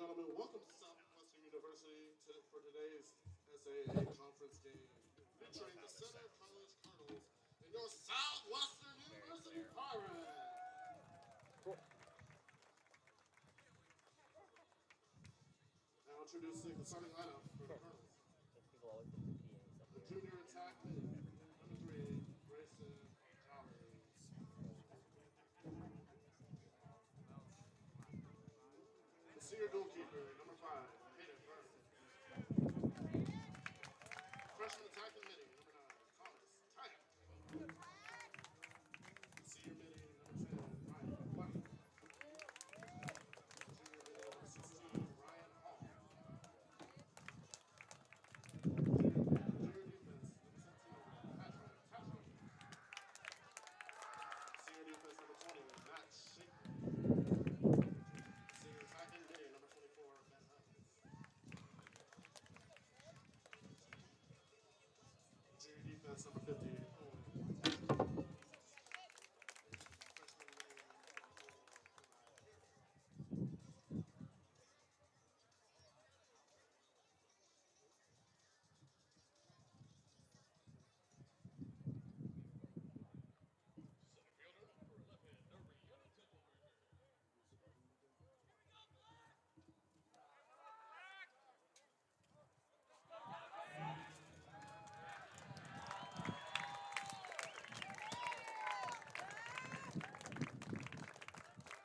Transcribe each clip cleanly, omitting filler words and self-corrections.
gentlemen, welcome to Southwestern University for today's SAA conference game featuring the Center College Cardinals and your Southwestern University Pirates. Now introducing the starting lineup for the Cardinals. The junior attack mid, number 3, Grayson Jolly. The senior goalkeeper, number 5, Hayden Burns. Freshman attacking midi, number 9, Thomas Tyack. Senior midi, number 10, Ryan Black. Junior midi, number 16, Ryan Hall. Junior defense, number 17, Patrick Tattler. Senior defense, number 20, Matt Shaker. Senior attacking midi, number 24, Ben Evans. Junior defense, number 50, Owen.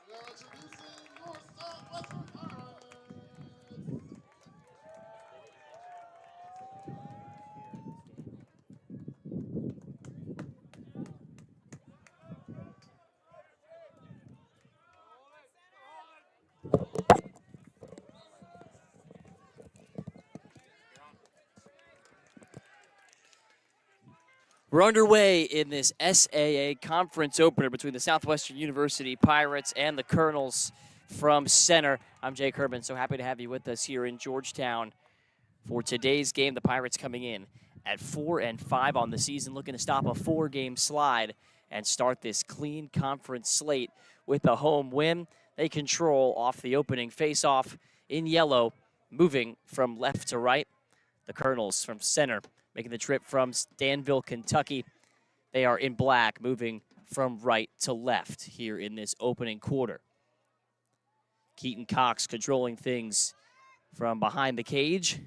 Now introducing your Southwestern Pirates. We're underway in this SAA conference opener between the Southwestern University Pirates and the Colonels from Center. I'm Jake Herman, so happy to have you with us here in Georgetown for today's game. The Pirates coming in at 4-5 on the season, looking to stop a 4-game slide and start this clean conference slate with a home win. They control off the opening faceoff in yellow, moving from left to right. The Colonels from Center making the trip from Danville, Kentucky. They are in black, moving from right to left here in this opening quarter. Keaton Cox controlling things from behind the cage.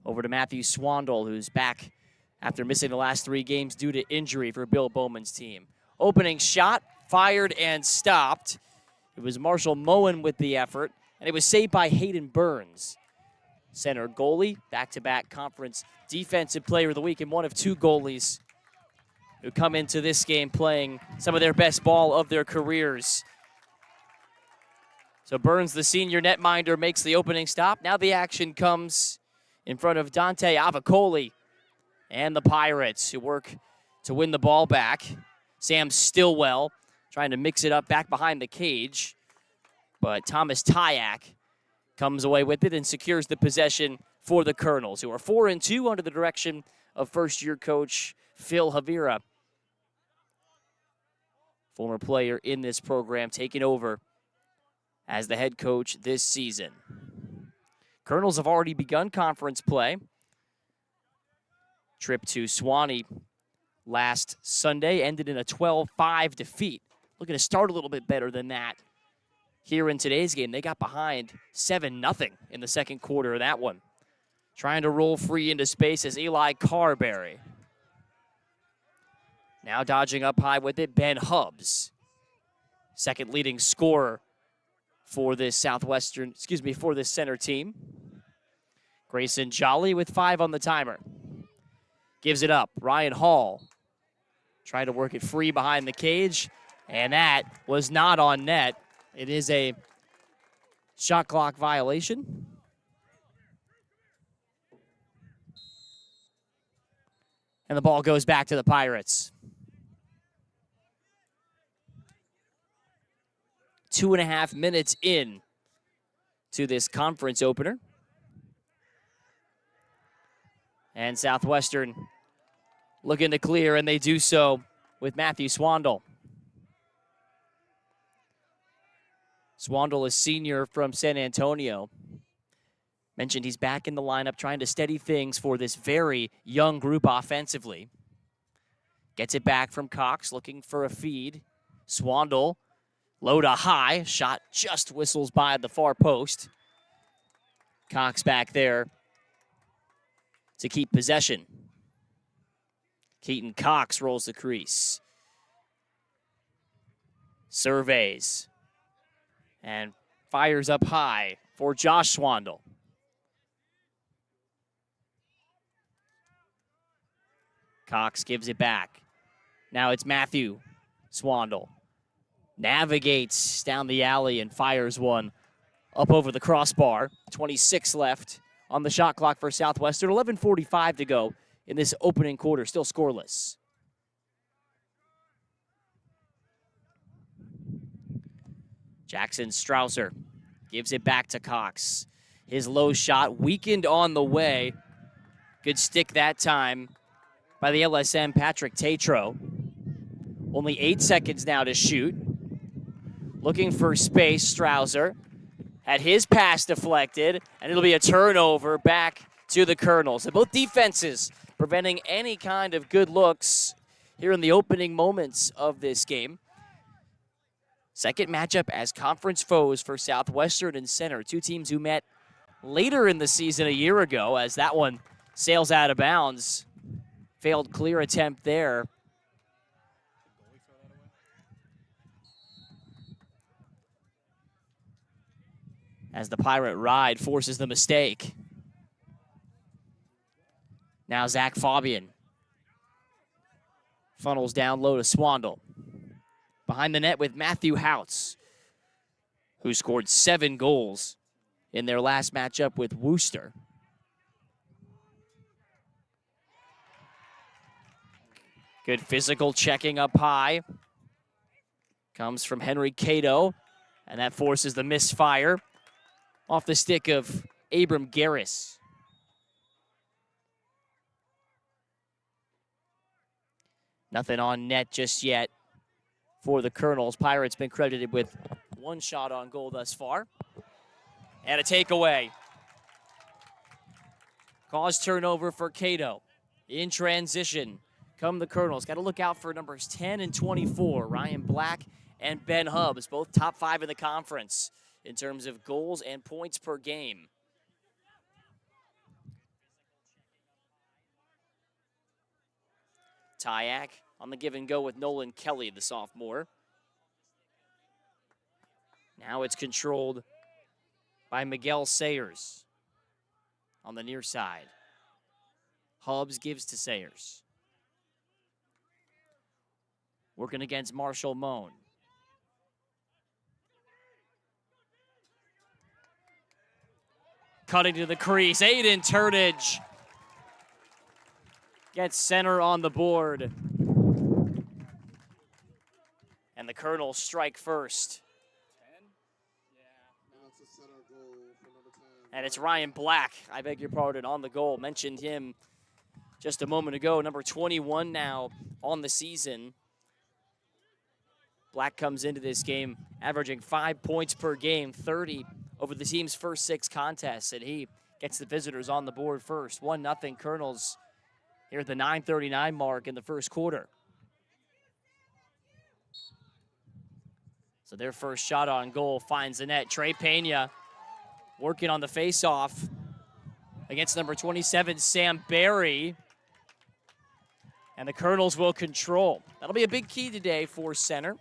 Over to Matthew Swandle, who's back after missing the last 3 games due to injury for Bill Bowman's team. Opening shot, fired and stopped. It was Marshall Moen with the effort, and it was saved by Hayden Burns. Center goalie, back-to-back conference defensive player of the week, and one of 2 goalies who come into this game playing some of their best ball of their careers. So Burns, the senior netminder, makes the opening stop. Now the action comes in front of Dante Avicoli and the Pirates, who work to win the ball back. Sam Stillwell trying to mix it up back behind the cage, but Thomas Tyack comes away with it and secures the possession for the Colonels, who are 4-2 under the direction of first-year coach Phil Havira. Former player in this program, taking over as the head coach this season. Colonels have already begun conference play. Trip to Suwanee last Sunday ended in a 12-5 defeat. Looking to start a little bit better than that here in today's game. They got behind 7-0 in the second quarter of that one. Trying to roll free into space is Eli Carberry. Now dodging up high with it, Ben Hubbs. Second leading scorer for this for this Center team. Grayson Jolly with 5 on the timer. Gives it up. Ryan Hall trying to work it free behind the cage, and that was not on net. It is a shot clock violation. And the ball goes back to the Pirates. 2.5 minutes in to this conference opener. And Southwestern looking to clear, and they do so with Matthew Swandle. Swandle, a senior from San Antonio. Mentioned he's back in the lineup trying to steady things for this very young group offensively. Gets it back from Cox, looking for a feed. Swandle, low to high. Shot just whistles by the far post. Cox back there to keep possession. Keaton Cox rolls the crease. Surveys. And fires up high for Josh Swandle. Cox gives it back. Now it's Matthew Swandle. Navigates down the alley and fires one up over the crossbar. 26 left on the shot clock for Southwestern. 11:45 to go in this opening quarter. Still scoreless. Jackson Strausser gives it back to Cox. His low shot weakened on the way. Good stick that time by the LSM Patrick Tatro. Only 8 seconds now to shoot. Looking for space, Strausser had his pass deflected, and it'll be a turnover back to the Colonels. And both defenses preventing any kind of good looks here in the opening moments of this game. Second matchup as conference foes for Southwestern and Center. Two teams who met later in the season a year ago as that one sails out of bounds. Failed clear attempt there. As the Pirate ride forces the mistake. Now Zach Fabian funnels down low to Swandle. Behind the net with Matthew Houts, who scored 7 goals in their last matchup with Worcester. Good physical checking up high. Comes from Henry Cato, and that forces the misfire off the stick of Abram Garris. Nothing on net just yet for the Colonels. Pirates been credited with 1 shot on goal thus far. And a takeaway. Cause turnover for Cato. In transition come the Colonels. Got to look out for numbers 10 and 24. Ryan Black and Ben Hubbs, both top 5 in the conference in terms of goals and points per game. Tyak on the give and go with Nolan Kelly, the sophomore. Now it's controlled by Miguel Sayers on the near side. Hubbs gives to Sayers. Working against Marshall Moan. Cutting to the crease, Aiden Turnage gets center on the board. And the Colonels strike first. And it's Ryan Black, I beg your pardon, on the goal. Mentioned him just a moment ago. Number 21 now on the season. Black comes into this game averaging 5 points per game, 30 over the team's first 6 contests, and he gets the visitors on the board first. 1-0 Colonels here at the 9:39 mark in the first quarter. So their first shot on goal finds the net. Trey Pena working on the faceoff against number 27, Sam Barry. And the Colonels will control. That'll be a big key today for Center.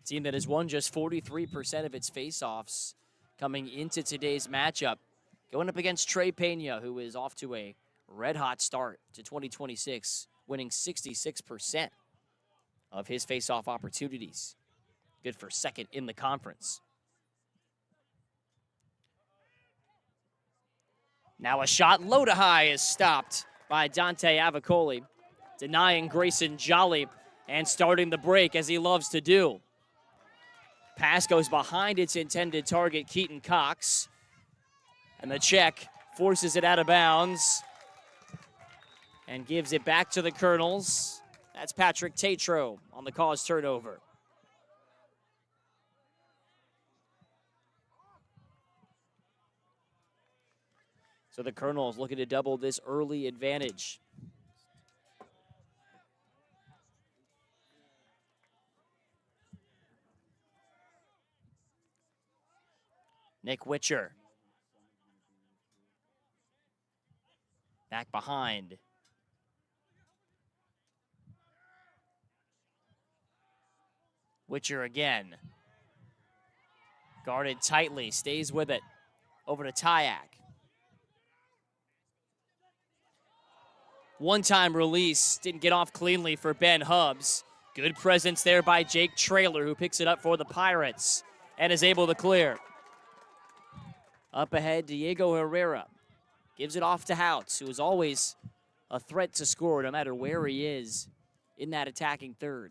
Team that has won just 43% of its faceoffs coming into today's matchup. Going up against Trey Pena, who is off to a red-hot start to 2026, winning 66% of his faceoff opportunities. Good for second in the conference. Now a shot low to high is stopped by Dante Avicoli, denying Grayson Jolly and starting the break as he loves to do. Pass goes behind its intended target, Keaton Cox. And the check forces it out of bounds and gives it back to the Colonels. That's Patrick Tatro on the cause turnover. So the Colonels looking to double this early advantage. Nick Witcher. Back behind. Witcher again. Guarded tightly, stays with it. Over to Tyak. One-time release, didn't get off cleanly for Ben Hubbs. Good presence there by Jake Traylor, who picks it up for the Pirates and is able to clear. Up ahead, Diego Herrera gives it off to Houts, who is always a threat to score no matter where he is in that attacking third.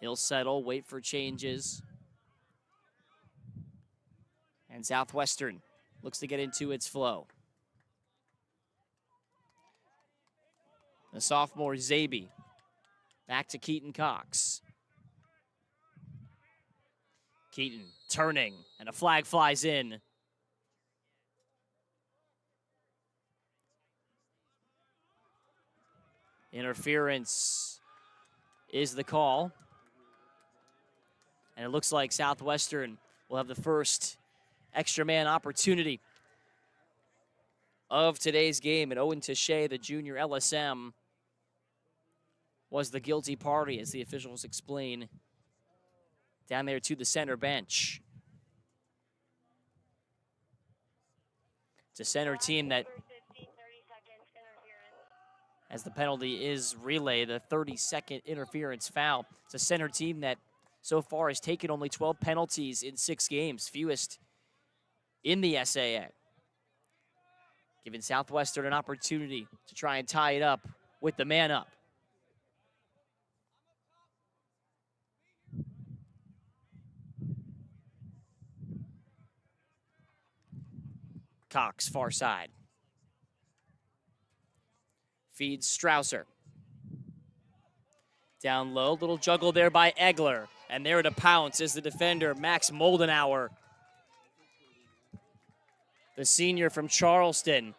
He'll settle, wait for changes. And Southwestern looks to get into its flow. The sophomore Zaby back to Keaton Cox. Keaton turning, and a flag flies in. Interference is the call. And it looks like Southwestern will have the first extra man opportunity of today's game. And Owen Taché, the junior LSM, was the guilty party, as the officials explain, down there to the center bench. It's a center team that, as the penalty is relay, the 30-second interference foul. It's a center team that so far has taken only 12 penalties in 6 games, fewest in the SAA. Giving Southwestern an opportunity to try and tie it up with the man up. Cox, far side. Feeds Strausser. Down low, little juggle there by Egler. And there to pounce is the defender, Max Moldenauer. The senior from Charleston,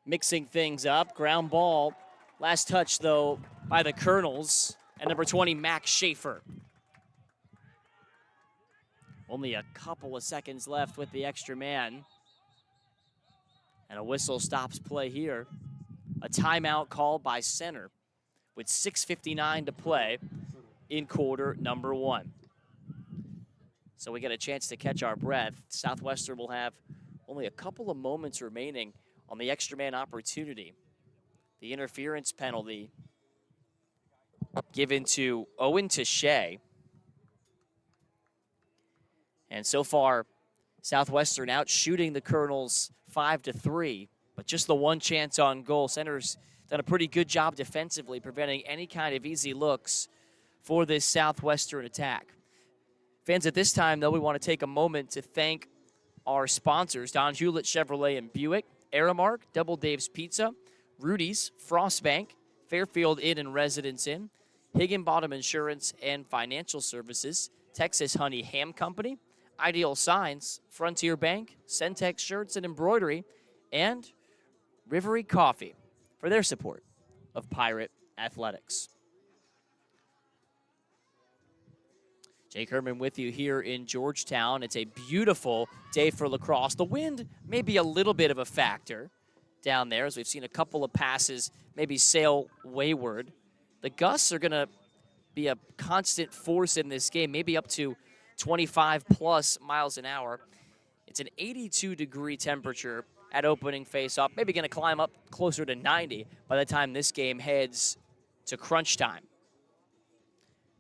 mixing things up. Ground ball. Last touch, though, by the Colonels. And number 20, Max Schaefer. Only a couple of seconds left with the extra man. And a whistle stops play here. A timeout called by center with 6:59 to play in quarter number 1. So we get a chance to catch our breath. Southwestern will have only a couple of moments remaining on the extra man opportunity. The interference penalty given to Owen Taché. And so far, Southwestern out shooting the Colonels 5-3, but just the one chance on goal. Center's done a pretty good job defensively, preventing any kind of easy looks for this Southwestern attack. Fans, at this time, though, we want to take a moment to thank our sponsors, Don Hewlett Chevrolet and Buick, Aramark, Double Dave's Pizza, Rudy's, Frostbank, Fairfield Inn and Residence Inn, Higginbottom Insurance and Financial Services, Texas Honey Ham Company, Ideal Signs, Frontier Bank, Centex Shirts and Embroidery, and Rivery Coffee for their support of Pirate Athletics. Jake Herman with you here in Georgetown. It's a beautiful day for lacrosse. The wind may be a little bit of a factor down there, as we've seen a couple of passes maybe sail wayward. The gusts are going to be a constant force in this game, maybe up to 25-plus miles an hour. It's an 82-degree temperature at opening face-off, maybe going to climb up closer to 90 by the time this game heads to crunch time.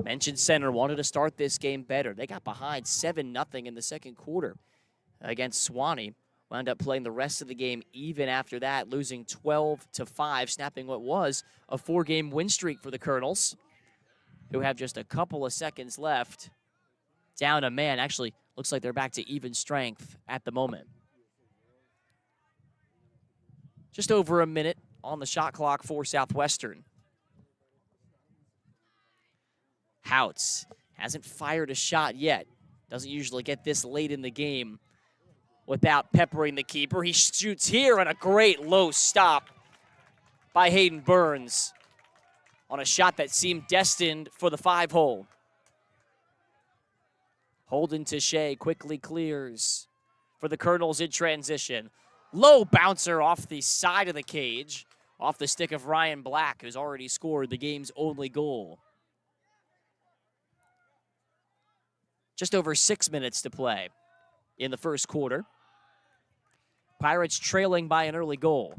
Mentioned Center wanted to start this game better. They got behind 7-0 in the second quarter against Sewanee. Wound up playing the rest of the game even after that, losing 12-5, snapping what was a 4-game win streak for the Colonels, who have just a couple of seconds left. Down a man. Actually, looks like they're back to even strength at the moment. Just over a minute on the shot clock for Southwestern. Houts hasn't fired a shot yet. Doesn't usually get this late in the game. without peppering the keeper. He shoots here on a great low stop by Hayden Burns on a shot that seemed destined for the 5-hole. Holden Touche quickly clears for the Colonels in transition. Low bouncer off the side of the cage, off the stick of Ryan Black, who's already scored the game's only goal. Just over 6 minutes to play in the first quarter. Pirates trailing by an early goal.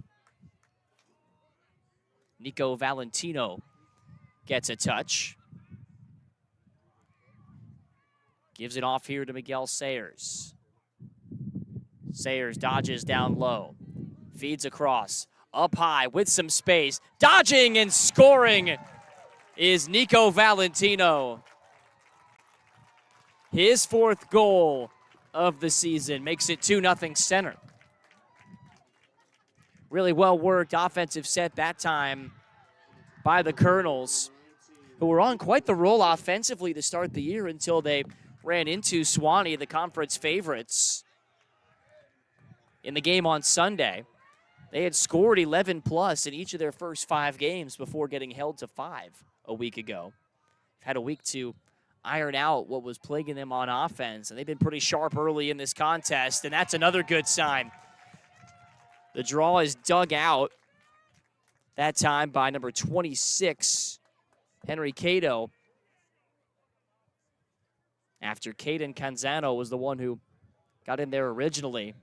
Nico Valentino gets a touch. Gives it off here to Miguel Sayers. Sayers dodges down low. Feeds across. Up high with some space. Dodging and scoring is Nico Valentino. His 4th goal of the season makes it 2-0 Center. Really well-worked offensive set that time by the Colonels, who were on quite the roll offensively to start the year until they ran into Swanee, the conference favorites, in the game on Sunday. They had scored 11+ in each of their first 5 games before getting held to 5 a week ago. Had a week to iron out what was plaguing them on offense, and they've been pretty sharp early in this contest, and that's another good sign. The draw is dug out that time by number 26, Henry Cato, after Caden Canzano was the one who got in there originally.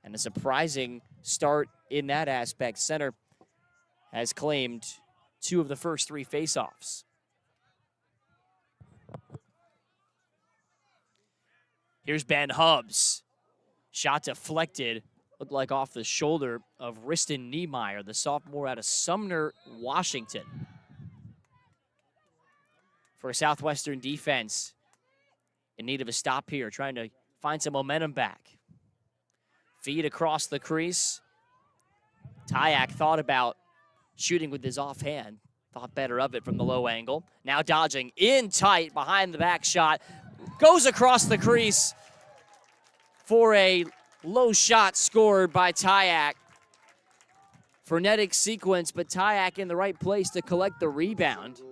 And a surprising start in that aspect. Center has claimed 2 of the first 3 faceoffs. Here's Ben Hubbs. Shot deflected. Looked like off the shoulder of Riston Niemeyer, the sophomore out of Sumner, Washington. For a Southwestern defense in need of a stop here, trying to find some momentum back. Feed across the crease. Tyak thought about shooting with his offhand. Thought better of it from the low angle. Now dodging in tight behind the back shot. Goes across the crease for a low shot scored by Tyak. Frenetic sequence, but Tyak in the right place to collect the rebound.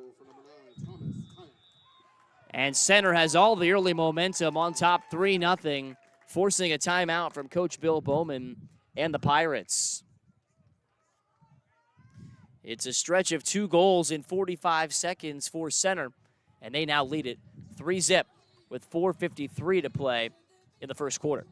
And Center has all the early momentum on top 3-0, forcing a timeout from Coach Bill Bowman and the Pirates. It's a stretch of 2 goals in 45 seconds for Center, and they now lead it 3-0 with 4:53 to play in the first quarter.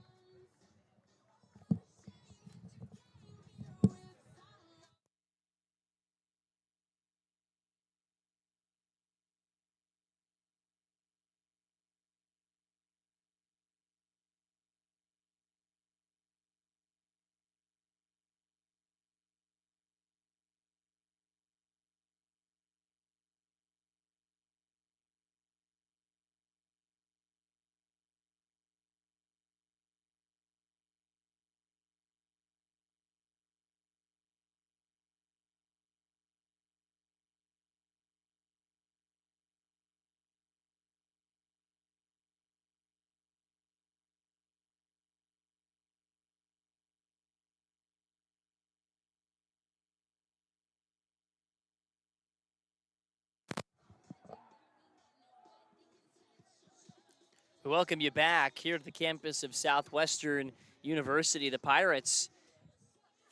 We welcome you back here at the campus of Southwestern University. The Pirates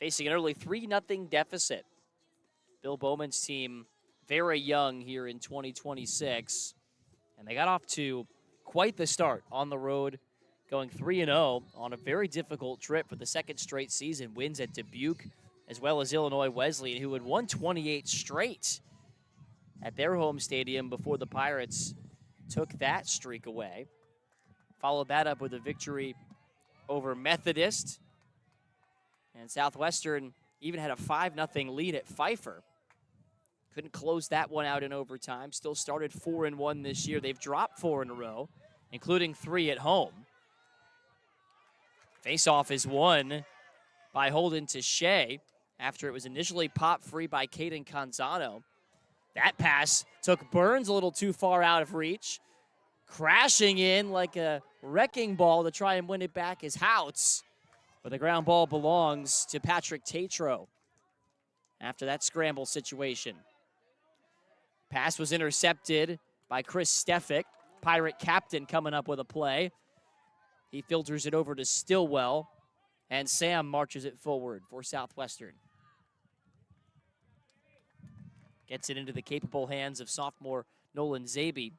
facing an early 3-0 deficit. Bill Bowman's team very young here in 2026, and they got off to quite the start on the road, going 3-0 on a very difficult trip for the 2nd straight season. Wins at Dubuque as well as Illinois Wesleyan, who had won 28 straight at their home stadium before the Pirates took that streak away. Followed that up with a victory over Methodist. And Southwestern even had a 5-0 lead at Pfeiffer. Couldn't close that one out in overtime. Still started 4-1 this year. They've dropped 4 in a row, including 3 at home. Faceoff is won by Holden Touche after it was initially popped free by Caden Canzano. That pass took Burns a little too far out of reach. Crashing in like a wrecking ball to try and win it back is Houts. But the ground ball belongs to Patrick Tatro after that scramble situation. Pass was intercepted by Chris Stefik. Pirate captain coming up with a play. He filters it over to Stillwell, and Sam marches it forward for Southwestern. Gets it into the capable hands of sophomore Nolan Zabe,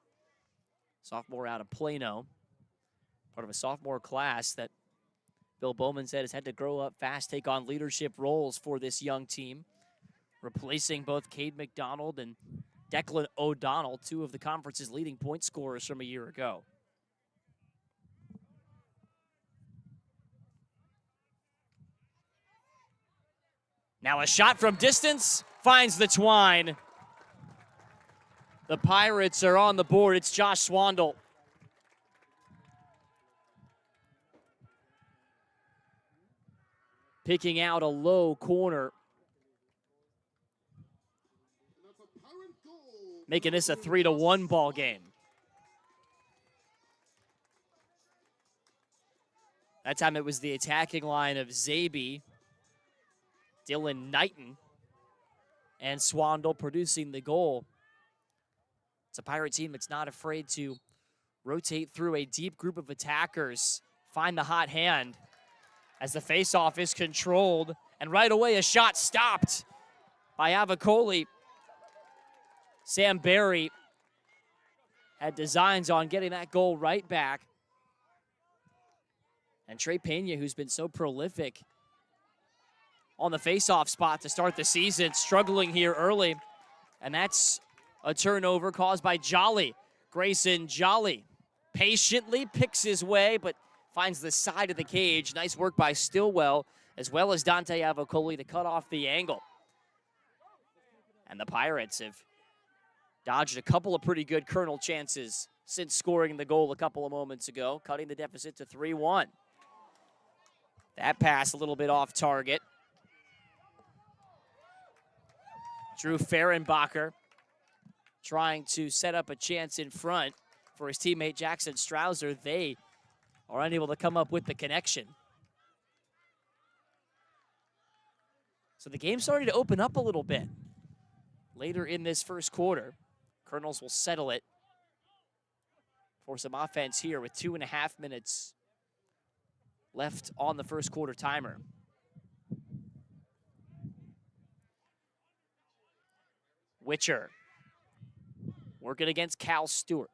sophomore out of Plano, part of a sophomore class that Bill Bowman said has had to grow up fast, take on leadership roles for this young team, replacing both Cade McDonald and Declan O'Donnell, two of the conference's leading point scorers from a year ago. Now a shot from distance finds the twine. The Pirates are on the board. It's Josh Swandle. Picking out a low corner. Making this a 3-1 ball game. That time it was the attacking line of Zabe, Dylan Knighton, and Swandle producing the goal. It's a Pirate team that's not afraid to rotate through a deep group of attackers, find the hot hand as the faceoff is controlled, and right away a shot stopped by Avicoli. Sam Barry had designs on getting that goal right back. And Trey Pena, who's been so prolific on the faceoff spot to start the season, struggling here early. And that's a turnover caused by Jolly. Grayson Jolly patiently picks his way, but finds the side of the cage. Nice work by Stillwell, as well as Dante Avicoli to cut off the angle. And the Pirates have dodged a couple of pretty good Colonel chances since scoring the goal a couple of moments ago, cutting the deficit to 3-1. That pass a little bit off target. Drew Fehrenbacher trying to set up a chance in front for his teammate Jackson Strouser. They are unable to come up with the connection. So the game's starting to open up a little bit. Later in this first quarter, Colonels will settle it for some offense here with 2.5 minutes left on the first quarter timer. Witcher working against Cal Stewart.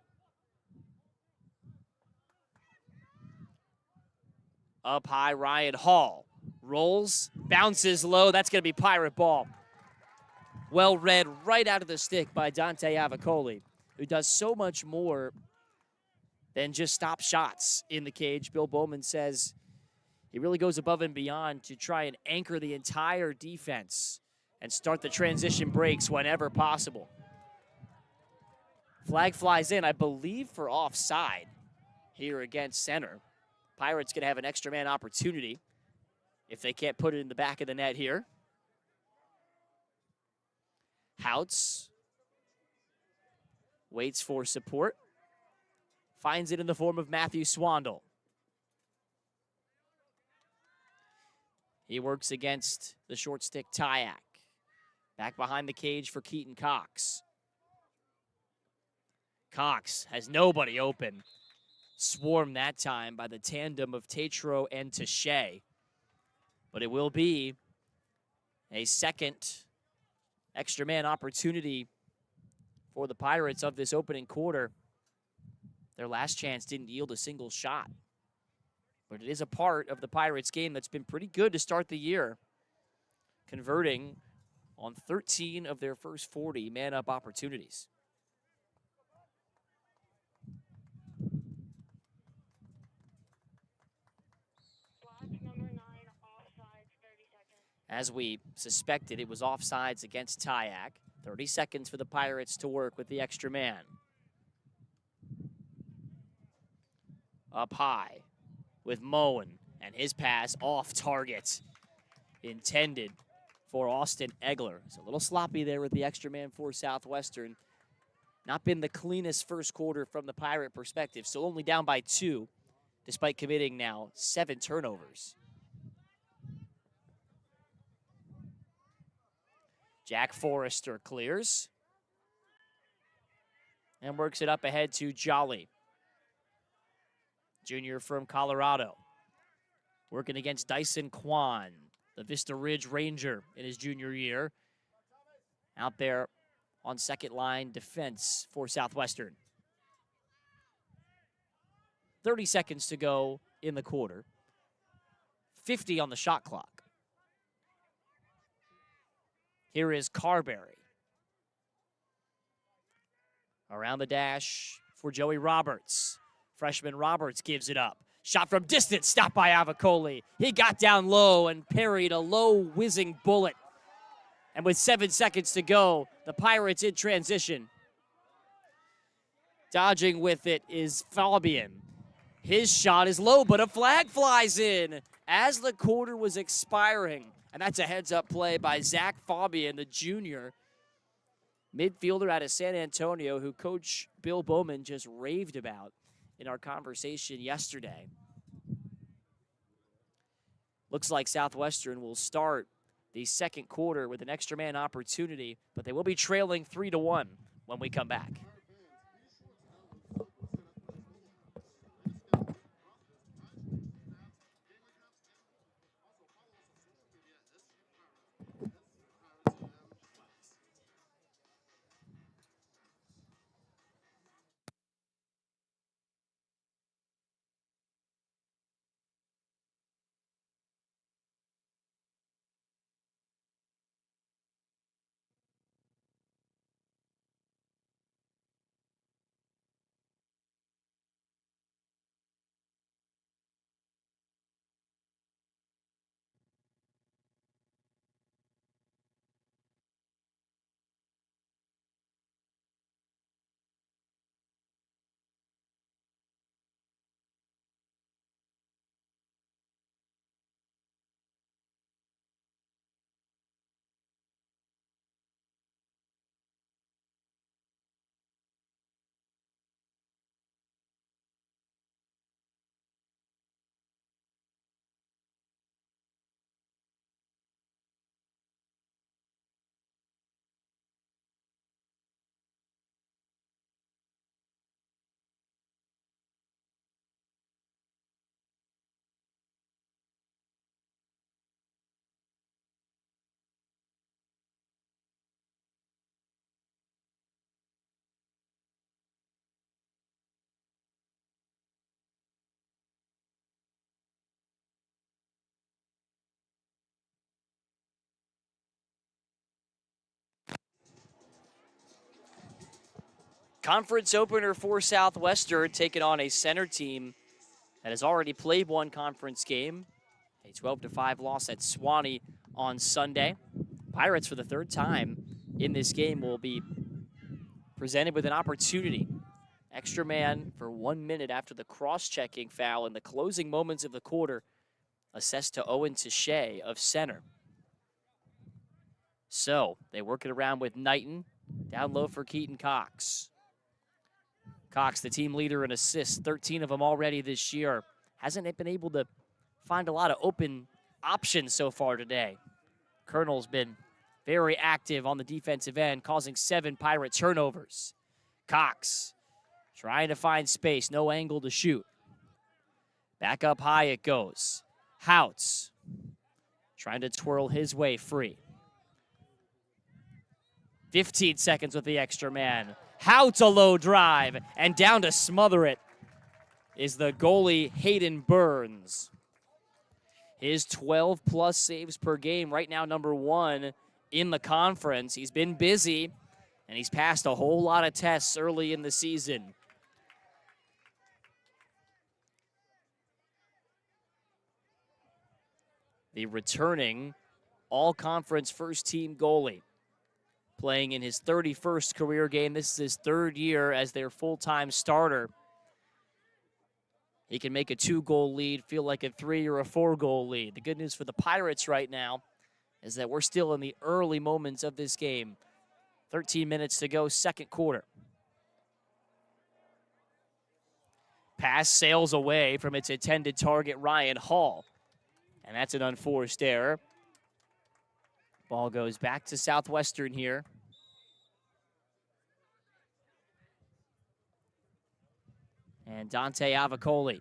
Up high, Ryan Hall rolls, bounces low. That's going to be Pirate ball. Well read right out of the stick by Dante Avicoli, who does so much more than just stop shots in the cage. Bill Bowman says he really goes above and beyond to try and anchor the entire defense and start the transition breaks whenever possible. Flag flies in, I believe, for offside here against center. Pirates going to have an extra man opportunity if they can't put it in the back of the net here. Houts waits for support. Finds it in the form of Matthew Swandle. He works against the short stick Tyak. Back behind the cage for Keaton Cox. Cox has nobody open. Swarmed that time by the tandem of Tatro and Taché. But it will be a second extra man opportunity for the Pirates of this opening quarter. Their last chance didn't yield a single shot. But it is a part of the Pirates game that's been pretty good to start the year, converting on 13 of their first 40 man-up opportunities. As we suspected, it was offsides against Tyak. 30 seconds for the Pirates to work with the extra man. Up high with Moen, and his pass off target, intended for Austin Egler. It's a little sloppy there with the extra man for Southwestern. Not been the cleanest first quarter from the Pirate perspective. Still only down by 2, despite committing now 7 turnovers. Jack Forrester clears and works it up ahead to Jolly, junior from Colorado. Working against Dyson Kwan, the Vista Ridge Ranger in his junior year. Out there on second line defense for Southwestern. 30 seconds to go in the quarter. 50 on the shot clock. Here is Carberry. Around the dash for Joey Roberts. Freshman Roberts gives it up. Shot from distance, stopped by Avicoli. He got down low and parried a low whizzing bullet. And with 7 seconds to go, the Pirates in transition. Dodging with it is Fabian. His shot is low, but a flag flies in as the quarter was expiring. And that's a heads-up play by Zach Fabian, the junior midfielder out of San Antonio, who Coach Bill Bowman just raved about in our conversation yesterday. Looks like Southwestern will start the second quarter with an extra man opportunity, but they will be trailing 3-1 when we come back. Conference opener for Southwestern, taking on a center team that has already played one conference game. A 12-5 loss at Swanee on Sunday. Pirates, for the third time in this game, will be presented with an opportunity. Extra man for 1 minute after the cross-checking foul in the closing moments of the quarter, assessed to Owen Touche of center. So they work it around with Knighton. Down low for Keaton Cox. Cox, the team leader in assists, 13 of them already this year. Hasn't been able to find a lot of open options so far today. Colonel's been very active on the defensive end, causing 7 Pirate turnovers. Cox trying to find space, no angle to shoot. Back up high it goes. Houts trying to twirl his way free. 15 seconds with the extra man. Houts a low drive, and down to smother it is the goalie Hayden Burns. His 12-plus saves per game, right now number 1 in the conference. He's been busy, and he's passed a whole lot of tests early in the season. The returning all-conference first-team goalie, playing in his 31st career game. This is his 3rd year as their full-time starter. He can make a 2-goal lead feel like a 3 or a 4-goal lead. The good news for the Pirates right now is that we're still in the early moments of this game. 13 minutes to go, second quarter. Pass sails away from its intended target, Ryan Hall. And that's an unforced error. Ball goes back to Southwestern here. And Dante Avicoli.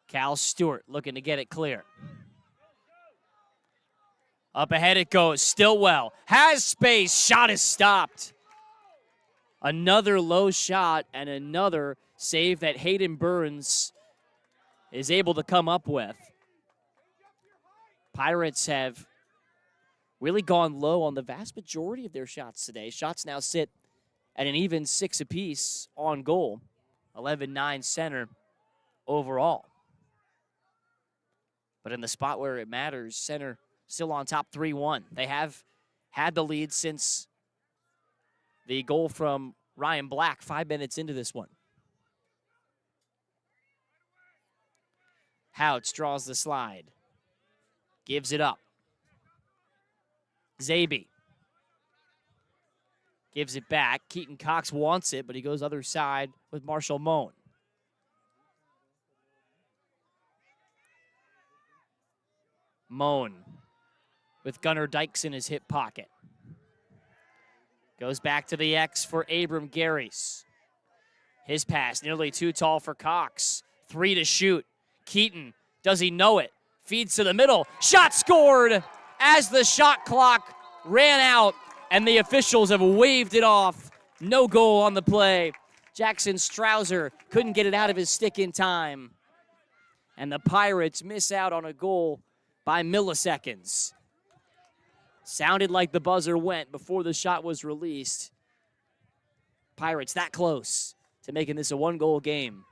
Cal Stewart looking to get it clear. Up ahead it goes. Stillwell has space. Shot is stopped. Another low shot and another save that Hayden Burns is able to come up with. Pirates have really gone low on the vast majority of their shots today. Shots now sit at an even 6 apiece on goal. 11-9 center overall. But in the spot where it matters, center still on top 3-1. They have had the lead since the goal from Ryan Black 5 minutes into this one. Houts draws the slide. Gives it up. Zabe gives it back. Keaton Cox wants it, but he goes other side with Marshall Moan. Moan with Gunnar Dykes in his hip pocket. Goes back to the X for Abram Garys. His pass nearly too tall for Cox. 3 to shoot. Keaton, does he know it? Feeds to the middle. Shot scored as the shot clock ran out and the officials have waved it off. No goal on the play. Jackson Strouser couldn't get it out of his stick in time. And the Pirates miss out on a goal by milliseconds. Sounded like the buzzer went before the shot was released. Pirates that close to making this a 1-goal game.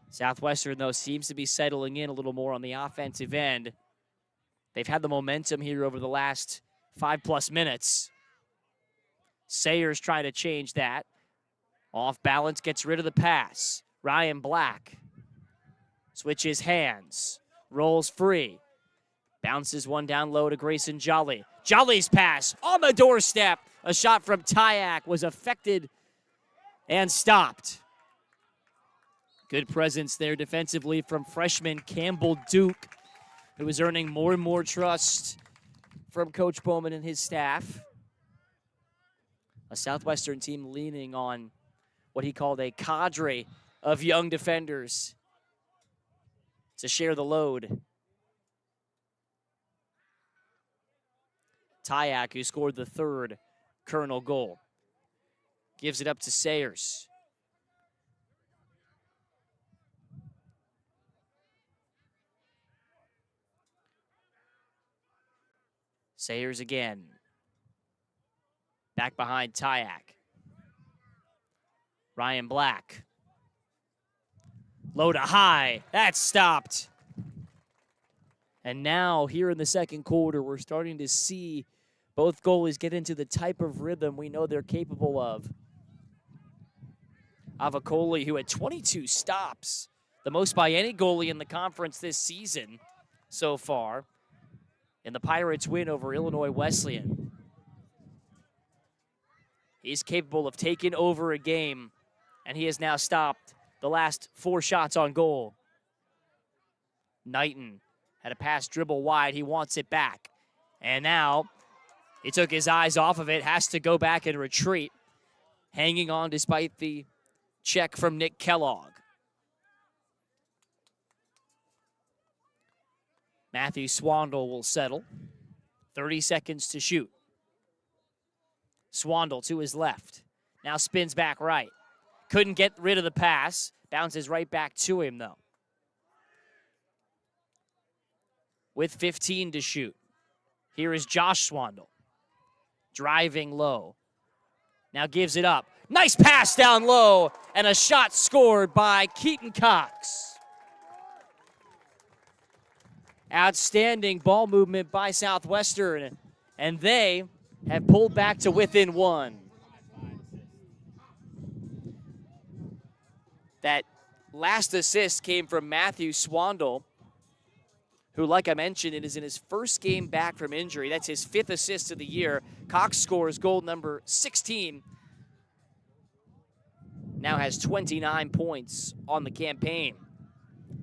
Southwestern, though, seems to be settling in a little more on the offensive end. They've had the momentum here over the last 5+ minutes. Sayers trying to change that. Off balance, gets rid of the pass. Ryan Black switches hands, rolls free. Bounces one down low to Grayson Jolly. Jolly's pass on the doorstep. A shot from Tyak was affected and stopped. Good presence there defensively from freshman Campbell Duke, who is earning more and more trust from Coach Bowman and his staff. A Southwestern team leaning on what he called a cadre of young defenders to share the load. Tyak, who scored the 3rd Colonel goal, gives it up to Sayers. Sayers again. Back behind Tyak. Ryan Black. Low to high. That's stopped. And now, here in the second quarter, we're starting to see both goalies get into the type of rhythm we know they're capable of. Avicoli, who had 22 stops, the most by any goalie in the conference this season so far, in the Pirates' win over Illinois Wesleyan. He's capable of taking over a game, and he has now stopped the last 4 shots on goal. Knighton had a pass dribble wide. He wants it back. And now he took his eyes off of it, has to go back and retreat, hanging on despite the check from Nick Kellogg. Matthew Swandle will settle. 30 seconds to shoot. Swandle to his left. Now spins back right. Couldn't get rid of the pass. Bounces right back to him, though. With 15 to shoot. Here is Josh Swandle. Driving low. Now gives it up. Nice pass down low. And a shot scored by Keaton Cox. Outstanding ball movement by Southwestern. And they have pulled back to within 1. That last assist came from Matthew Swandle, who, like I mentioned, it is in his first game back from injury. That's his 5th assist of the year. Cox scores goal number 16. Now has 29 points on the campaign.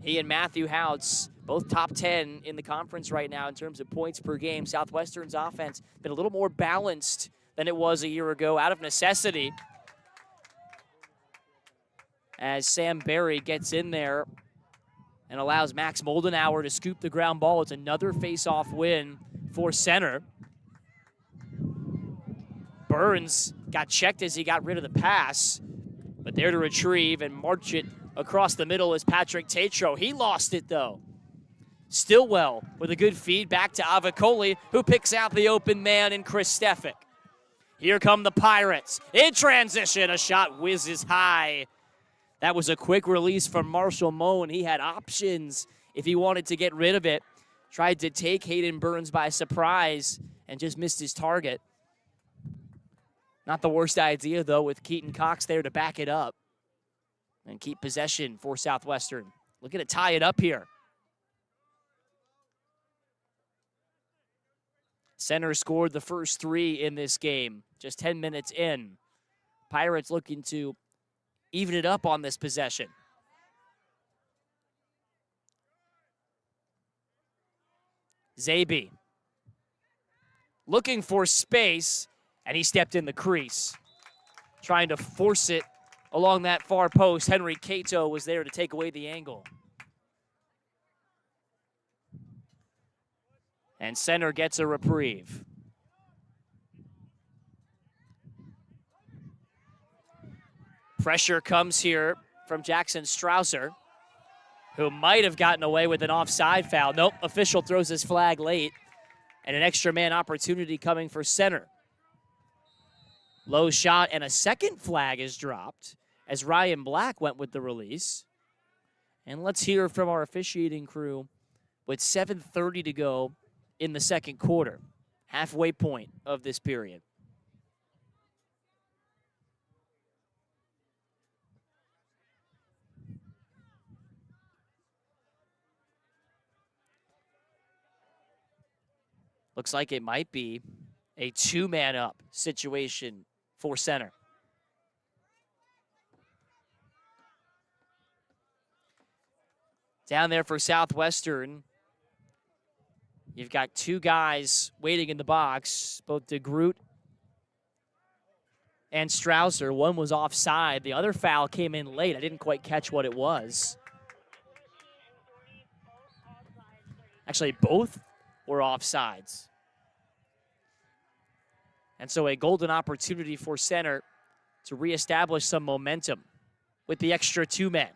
He and Matthew Houts, both top 10 in the conference right now in terms of points per game. Southwestern's offense been a little more balanced than it was a year ago, out of necessity. As Sam Berry gets in there and allows Max Moldenauer to scoop the ground ball. It's another face-off win for center. Burns got checked as he got rid of the pass, but there to retrieve and march it across the middle is Patrick Tatro. He lost it, though. Stillwell with a good feed back to Avicoli, who picks out the open man in Chris Stefik. Here come the Pirates. In transition, a shot whizzes high. That was a quick release from Marshall Moan. He had options if he wanted to get rid of it. Tried to take Hayden Burns by surprise and just missed his target. Not the worst idea, though, with Keaton Cox there to back it up and keep possession for Southwestern. Looking to tie it up here. Center scored the first 3 in this game, just 10 minutes in. Pirates looking to even it up on this possession. Zabe looking for space, and he stepped in the crease, trying to force it along that far post. Henry Cato was there to take away the angle. And center gets a reprieve. Pressure comes here from Jackson Strausser, who might have gotten away with an offside foul. Nope, official throws his flag late, and an extra man opportunity coming for center. Low shot, and a second flag is dropped as Ryan Black went with the release. And let's hear from our officiating crew with 7:30 to go in the second quarter, halfway point of this period. Looks like it might be a 2-man up situation for center. Down there for Southwestern, you've got 2 guys waiting in the box, both DeGroot and Strausser. One was offside. The other foul came in late. I didn't quite catch what it was. Actually, both were offsides. And so a golden opportunity for center to reestablish some momentum with the extra 2 men.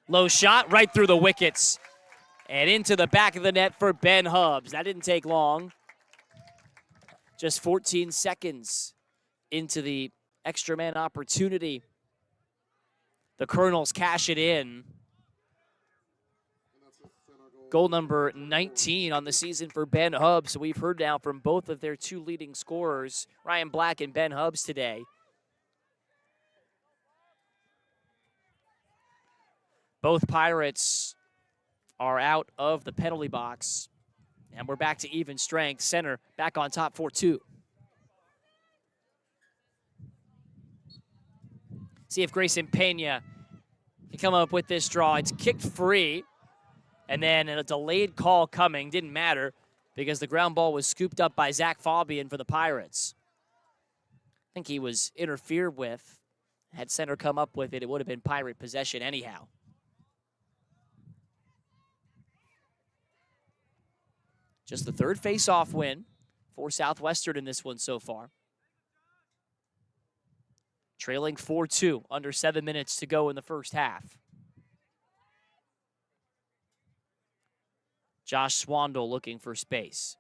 Low shot right through the wickets and into the back of the net for Ben Hubbs. That didn't take long. Just 14 seconds into the extra man opportunity. The Colonels cash it in. Goal number 19 on the season for Ben Hubbs. So we've heard now from both of their 2 leading scorers, Ryan Black and Ben Hubbs today. Both Pirates are out of the penalty box, and we're back to even strength. Center back on top 4-2. See if Grayson Pena can come up with this draw. It's kicked free. And then a delayed call coming. Didn't matter because the ground ball was scooped up by Zach Fabian for the Pirates. I think he was interfered with. Had center come up with it, it would have been Pirate possession anyhow. Just the 3rd face-off win for Southwestern in this one so far. Trailing 4-2, under 7 minutes to go in the first half. Josh Swandle looking for space.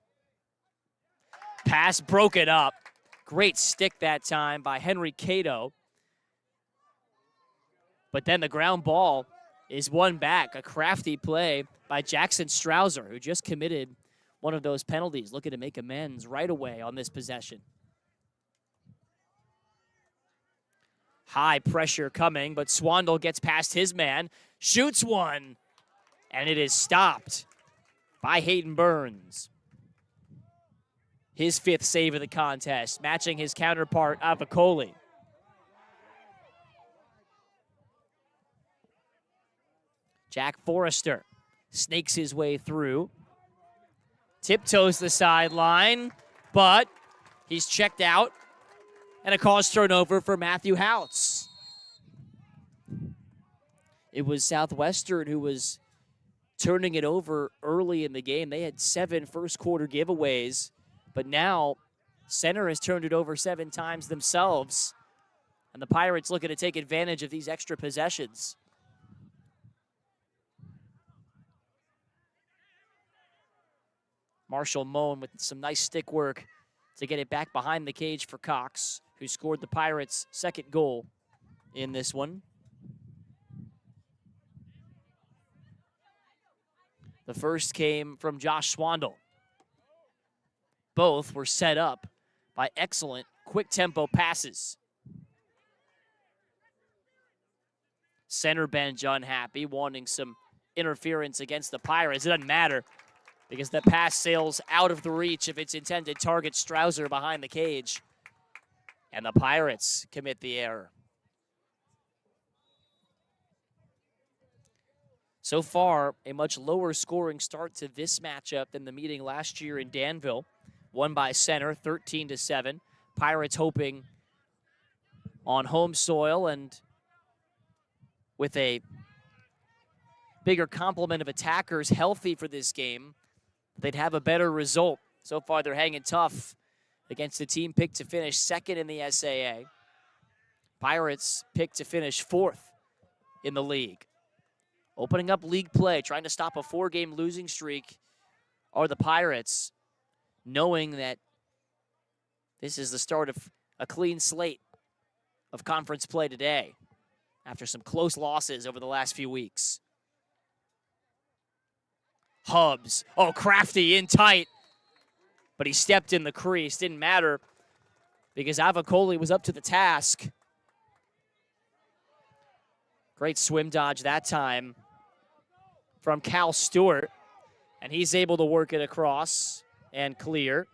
Pass broken up. Great stick that time by Henry Cato. But then the ground ball is won back. A crafty play by Jackson Strausser, who just committed one of those penalties, looking to make amends right away on this possession. High pressure coming, but Swandle gets past his man, shoots one. And it is stopped by Hayden Burns. His 5th save of the contest, matching his counterpart, Avicoli. Jack Forrester snakes his way through. Tiptoes the sideline, but he's checked out. And a caused turnover for Matthew Houts. It was Southwestern who was turning it over early in the game. They had 7 first-quarter giveaways, but now Center has turned it over 7 times themselves, and the Pirates looking to take advantage of these extra possessions. Marshall Moen with some nice stick work to get it back behind the cage for Cox, who scored the Pirates' 2nd goal in this one. The first came from Josh Swandle. Both were set up by excellent quick tempo passes. Center bench unhappy, wanting some interference against the Pirates. It doesn't matter because the pass sails out of the reach of its intended target, Strouser, behind the cage. And the Pirates commit the error. So far, a much lower scoring start to this matchup than the meeting last year in Danville. Won by Center, 13-7. Pirates hoping on home soil and with a bigger complement of attackers healthy for this game, they'd have a better result. So far, they're hanging tough against the team picked to finish 2nd in the SAA. Pirates picked to finish 4th in the league. Opening up league play, trying to stop a 4-game losing streak are the Pirates, knowing that this is the start of a clean slate of conference play today after some close losses over the last few weeks. Hubbs, Crafty in tight, but he stepped in the crease. Didn't matter because Avicoli was up to the task. Great swim dodge that time from Cal Stewart, and he's able to work it across and clear.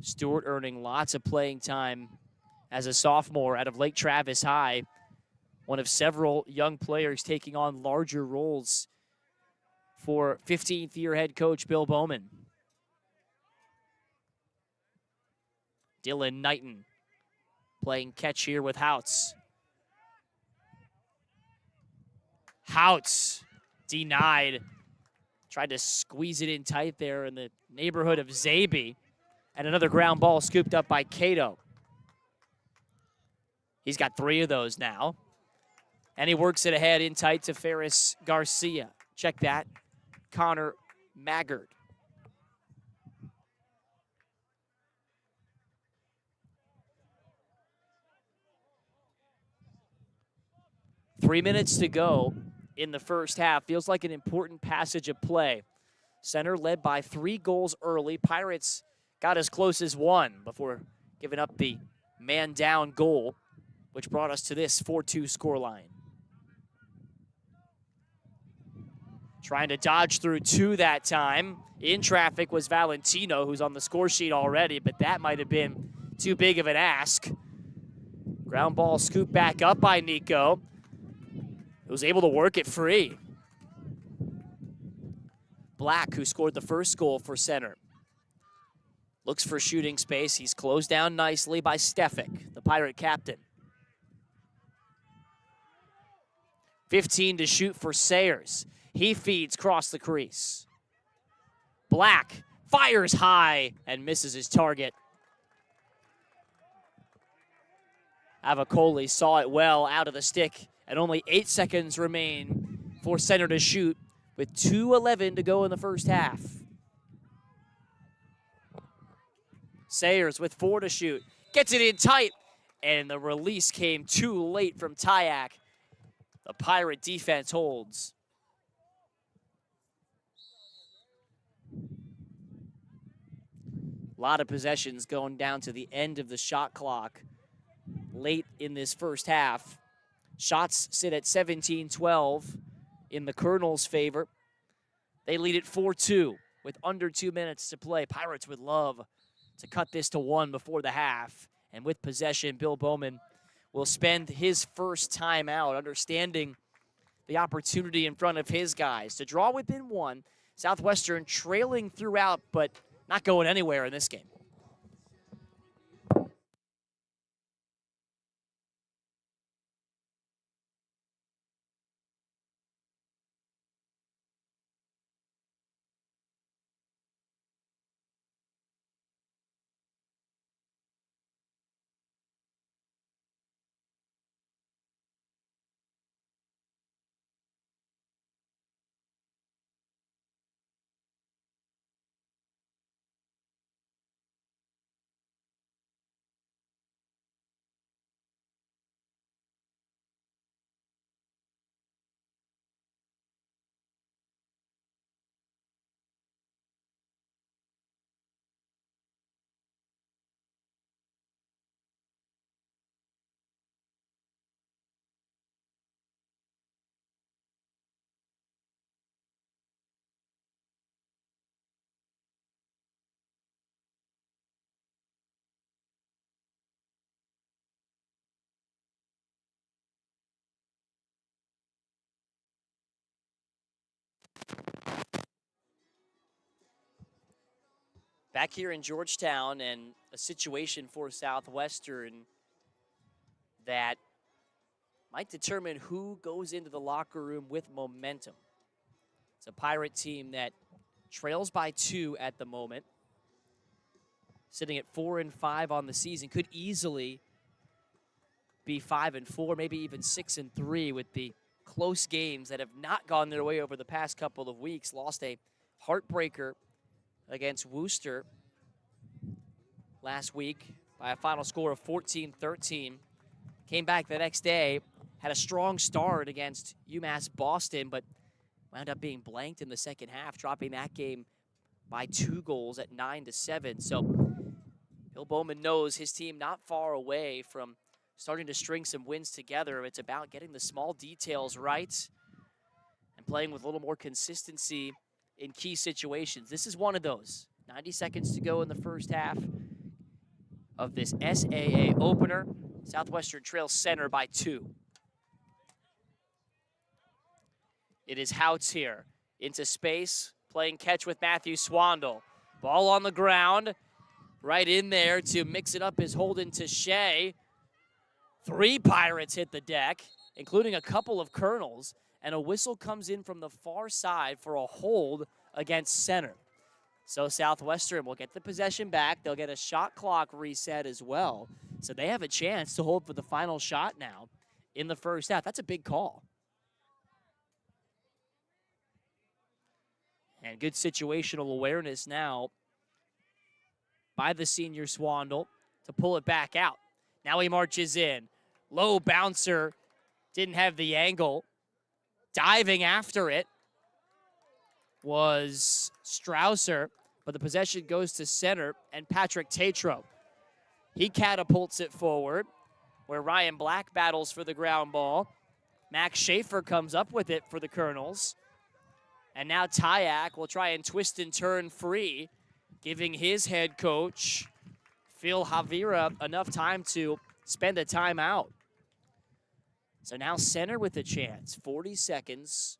Stewart earning lots of playing time as a sophomore out of Lake Travis High, one of several young players taking on larger roles for 15th-year head coach Bill Bowman. Dylan Knighton playing catch here with Houts. Houts denied. Tried to squeeze it in tight there in the neighborhood of Zabe. And another ground ball scooped up by Cato. He's got 3 of those now. And he works it ahead in tight to Ferris Garcia. Check that. Connor Maggard. Three minutes to go in the first half. Feels like an important passage of play. Center led by 3 goals early. Pirates got as close as 1 before giving up the man-down goal, which brought us to this 4-2 scoreline. Trying to dodge through 2 that time. In traffic was Valentino, who's on the score sheet already, but that might have been too big of an ask. Ground ball scooped back up by Nico, who was able to work it free. Black, who scored the first goal for Center, looks for shooting space. He's closed down nicely by Stefik, the Pirate captain. 15 to shoot for Sayers. He feeds across the crease. Black fires high and misses his target. Avicoli saw it well out of the stick, and only 8 seconds remain for Center to shoot with 2:11 to go in the first half. Sayers with 4 to shoot. Gets it in tight, and the release came too late from Tyak. The Pirate defense holds. A lot of possessions going down to the end of the shot clock late in this first half. Shots sit at 17-12 in the Colonels' favor. They lead it 4-2 with under 2 minutes to play. Pirates would love to cut this to 1 before the half. And with possession, Bill Bowman will spend his first time out, understanding the opportunity in front of his guys to draw within 1. Southwestern trailing throughout, but not going anywhere in this game. Back here in Georgetown, and a situation for Southwestern that might determine who goes into the locker room with momentum. It's a Pirate team that trails by 2 at the moment, sitting at 4-5 on the season. Could easily be 5-4, maybe even 6-3 with the close games that have not gone their way over the past couple of weeks. Lost a heartbreaker against Worcester last week by a final score of 14-13. Came back the next day, had a strong start against UMass Boston, but wound up being blanked in the second half, dropping that game by 2 goals at 9-7. So Bill Bowman knows his team not far away from starting to string some wins together. It's about getting the small details right and playing with a little more consistency in key situations. This is one of those. 90 seconds to go in the first half of this SAA opener. Southwestern trails center by 2. It is Houts here into space, playing catch with Matthew Swandle. Ball on the ground, right in there to mix it up is Holden Tashay. 3 Pirates hit the deck, including a couple of Colonels, and a whistle comes in from the far side for a hold against center. So Southwestern will get the possession back. They'll get a shot clock reset as well. So they have a chance to hold for the final shot now in the first half. That's a big call. And good situational awareness now by the senior Swandle to pull it back out. Now he marches in. Low bouncer, didn't have the angle. Diving after it was Strausser, but the possession goes to center, and Patrick Tatro. He catapults it forward, where Ryan Black battles for the ground ball. Max Schaefer comes up with it for the Colonels. And now Tyak will try and twist and turn free, giving his head coach, Phil Javira, enough time to spend a timeout. So now center with a chance. 40 seconds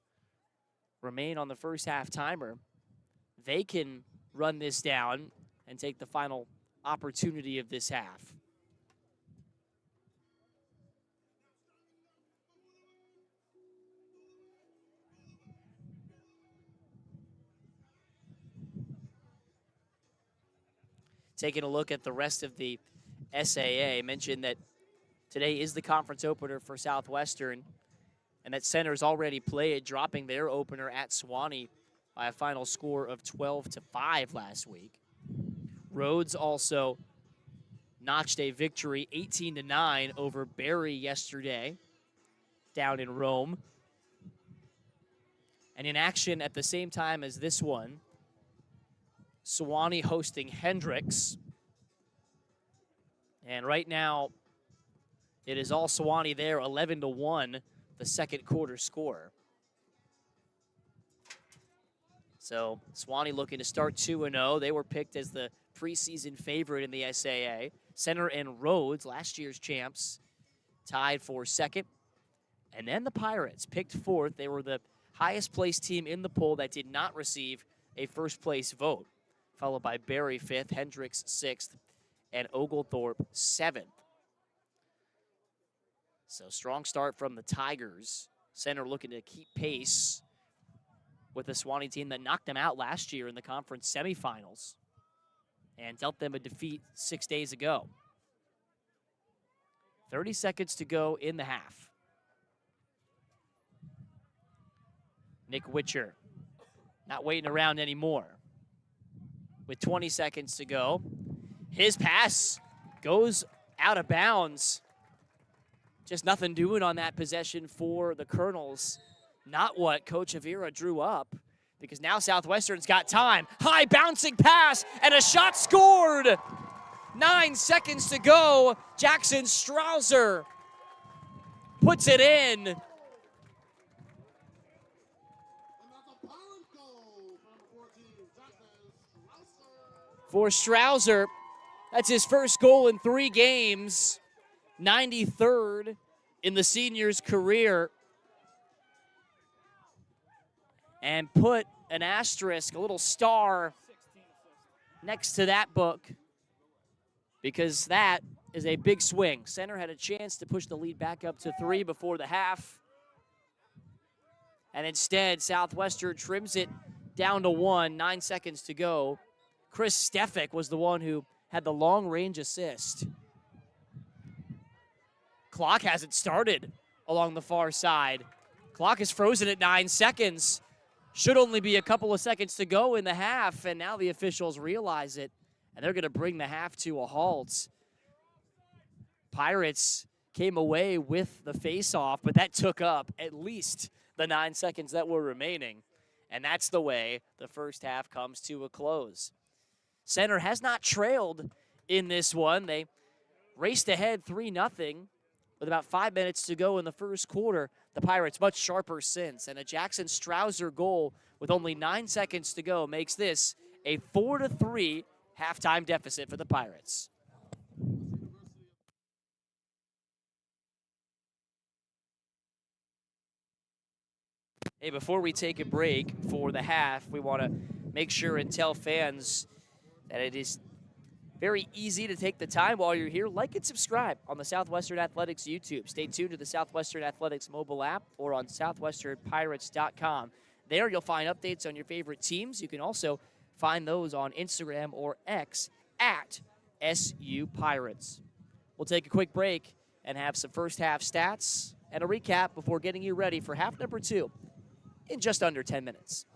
remain on the first half timer. They can run this down and take the final opportunity of this half. Taking a look at the rest of the SAA, mentioned that today is the conference opener for Southwestern, and that center's already played, dropping their opener at Sewanee by a final score of 12-5 last week. Rhodes also notched a victory 18-9 over Barry yesterday down in Rome. And in action at the same time as this one, Sewanee hosting Hendricks. And right now, It is all Sewanee there, 11-1, the second quarter score. So Sewanee looking to start 2-0. They were picked as the preseason favorite in the SAA. Center and Rhodes, last year's champs, tied for second. And then the Pirates picked fourth. They were the highest placed team in the poll that did not receive a first place vote, followed by Berry fifth, Hendricks sixth, and Oglethorpe seventh. So strong start from the Tigers. Center looking to keep pace with the Sewanee team that knocked them out last year in the conference semifinals and dealt them a defeat 6 days ago. 30 seconds to go in the half. Nick Witcher not waiting around anymore. With 20 seconds to go, his pass goes out of bounds. Just nothing doing on that possession for the Colonels. Not what Coach Avira drew up, because now Southwestern's got time. High bouncing pass and a shot scored. 9 seconds to go. Jackson Strauser puts it in. For Strauser, that's his first goal in 3 games. 93rd in the senior's career. And put an asterisk, a little star, next to that book, because that is a big swing. Center had a chance to push the lead back up to 3 before the half. And instead, Southwestern trims it down to 1, 9 seconds to go. Chris Stefik was the one who had the long-range assist. Clock hasn't started along the far side. Clock is frozen at 9 seconds. Should only be a couple of seconds to go in the half, and now the officials realize it, and they're going to bring the half to a halt. Pirates came away with the face-off, but that took up at least the 9 seconds that were remaining, and that's the way the first half comes to a close. Center has not trailed in this one. They raced ahead 3-0 with about 5 minutes to go in the first quarter. The Pirates much sharper since, and a Jackson Strauser goal with only 9 seconds to go makes this a 4-3 halftime deficit for the Pirates. Hey, before we take a break for the half, we want to make sure and tell fans that it is very easy to take the time while you're here. Like and subscribe on the Southwestern Athletics YouTube. Stay tuned to the Southwestern Athletics mobile app or on southwesternpirates.com. There you'll find updates on your favorite teams. You can also find those on Instagram or X at SU Pirates. We'll take a quick break and have some first half stats and a recap before getting you ready for half number 2 in just under 10 minutes.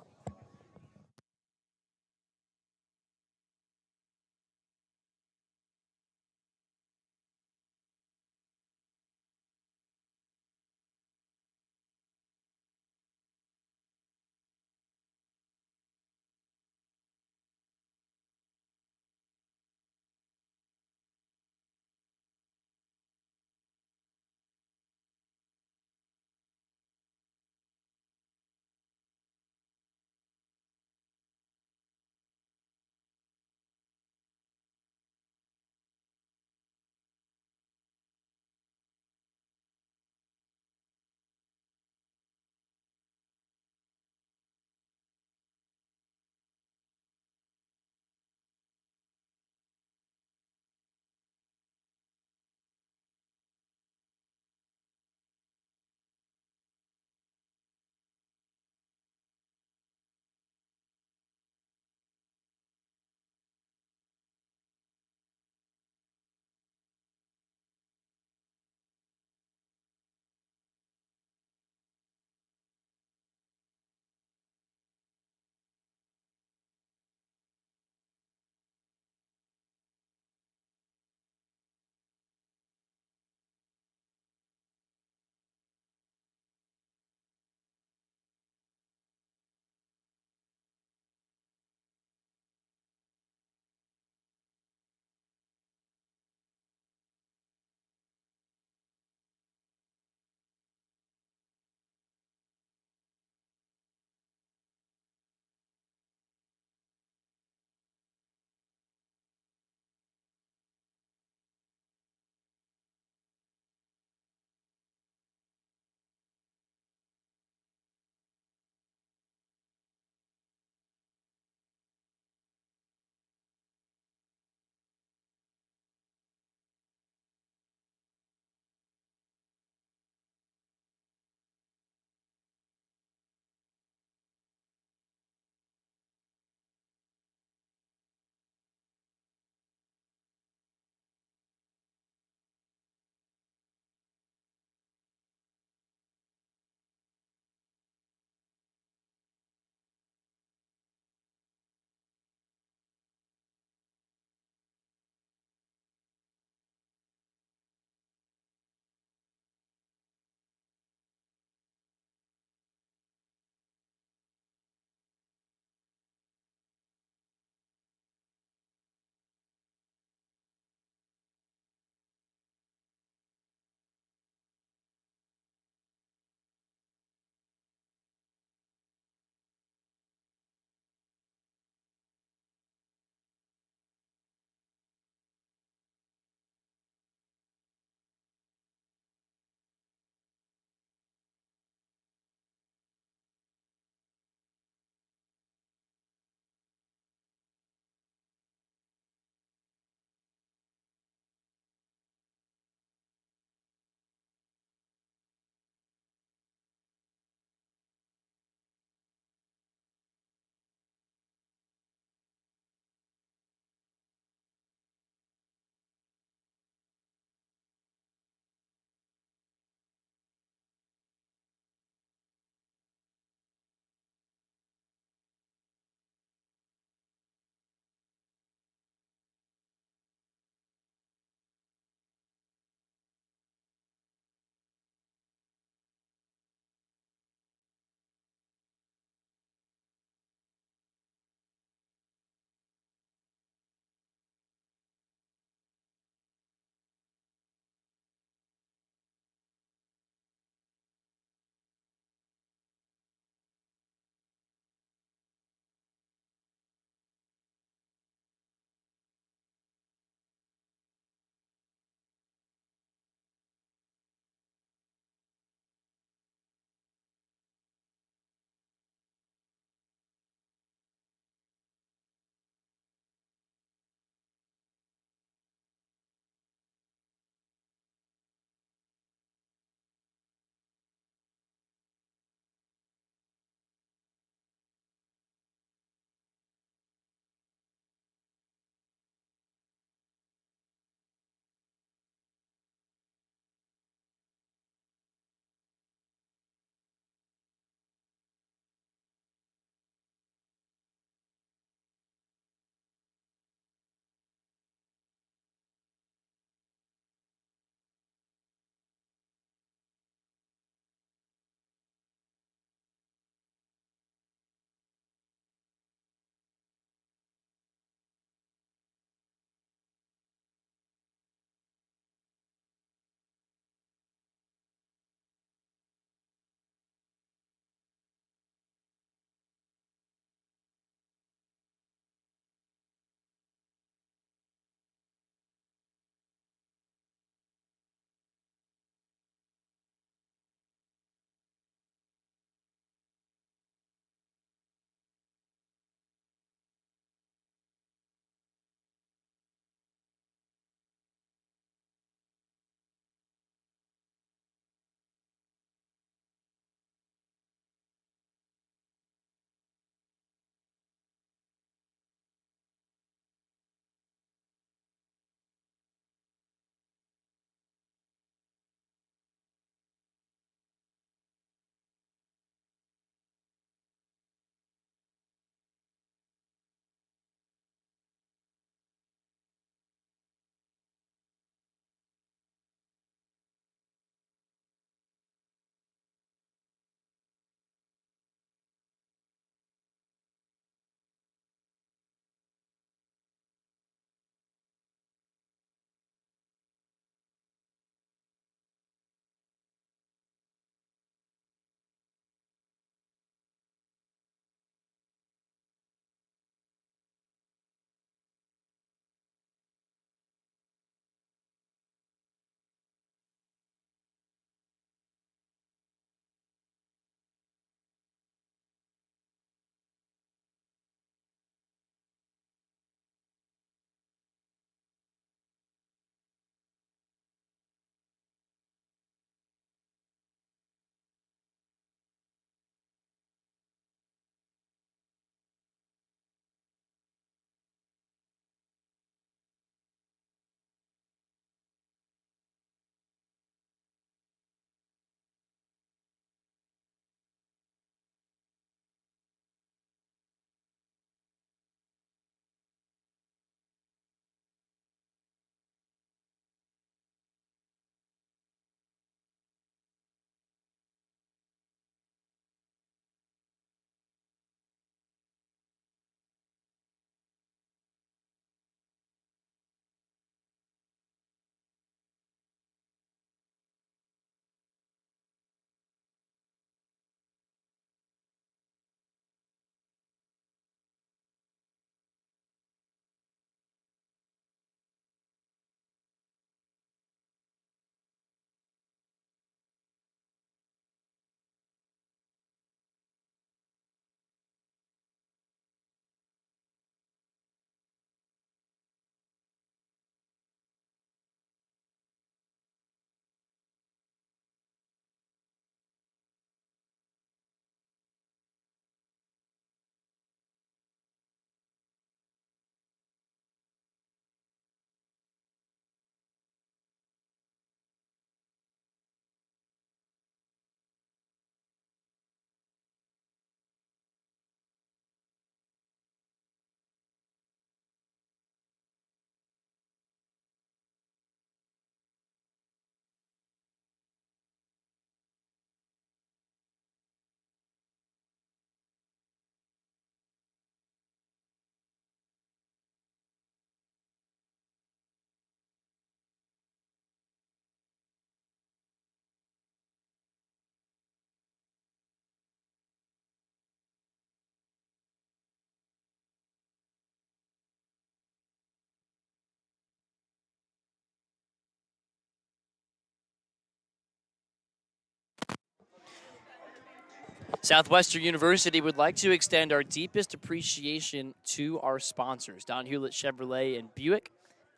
Southwestern University would like to extend our deepest appreciation to our sponsors: Don Hewlett Chevrolet and Buick,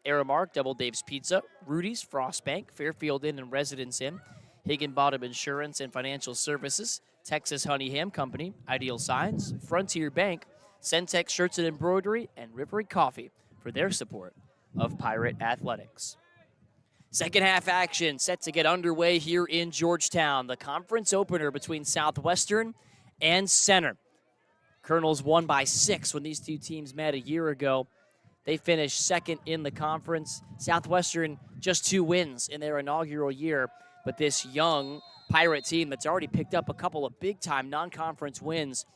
Aramark, Double Dave's Pizza, Rudy's, Frost Bank, Fairfield Inn and Residence Inn, Higginbottom Insurance and Financial Services, Texas Honey Ham Company, Ideal Signs, Frontier Bank, Centex Shirts and Embroidery, and Rivery Coffee for their support of Pirate Athletics. Second half action set to get underway here in Georgetown. The conference opener between Southwestern and Center. Colonels won by 6 when these two teams met a year ago. They finished second in the conference. Southwestern just 2 wins in their inaugural year, but this young Pirate team that's already picked up a couple of big-time non-conference wins,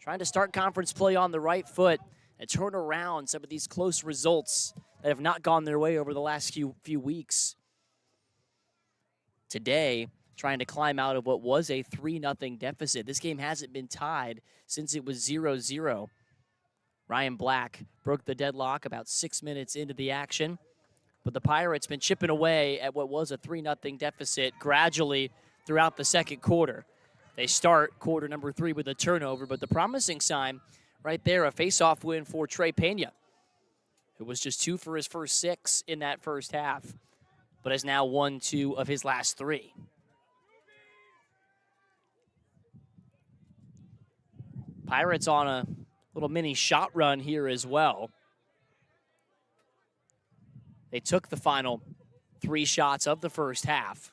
trying to start conference play on the right foot and turn around some of these close results that have not gone their way over the last few weeks. Today, trying to climb out of what was a 3-0 deficit. This game hasn't been tied since it was 0-0. Ryan Black broke the deadlock about 6 minutes into the action, but the Pirates been chipping away at what was a 3-0 deficit gradually throughout the second quarter. They start quarter number 3 with a turnover, but the promising sign right there, a face-off win for Trey Pena, who was just 2 for his first 6 in that first half, but has now won 2 of his last 3. Pirates on a little mini shot run here as well. They took the final 3 shots of the first half,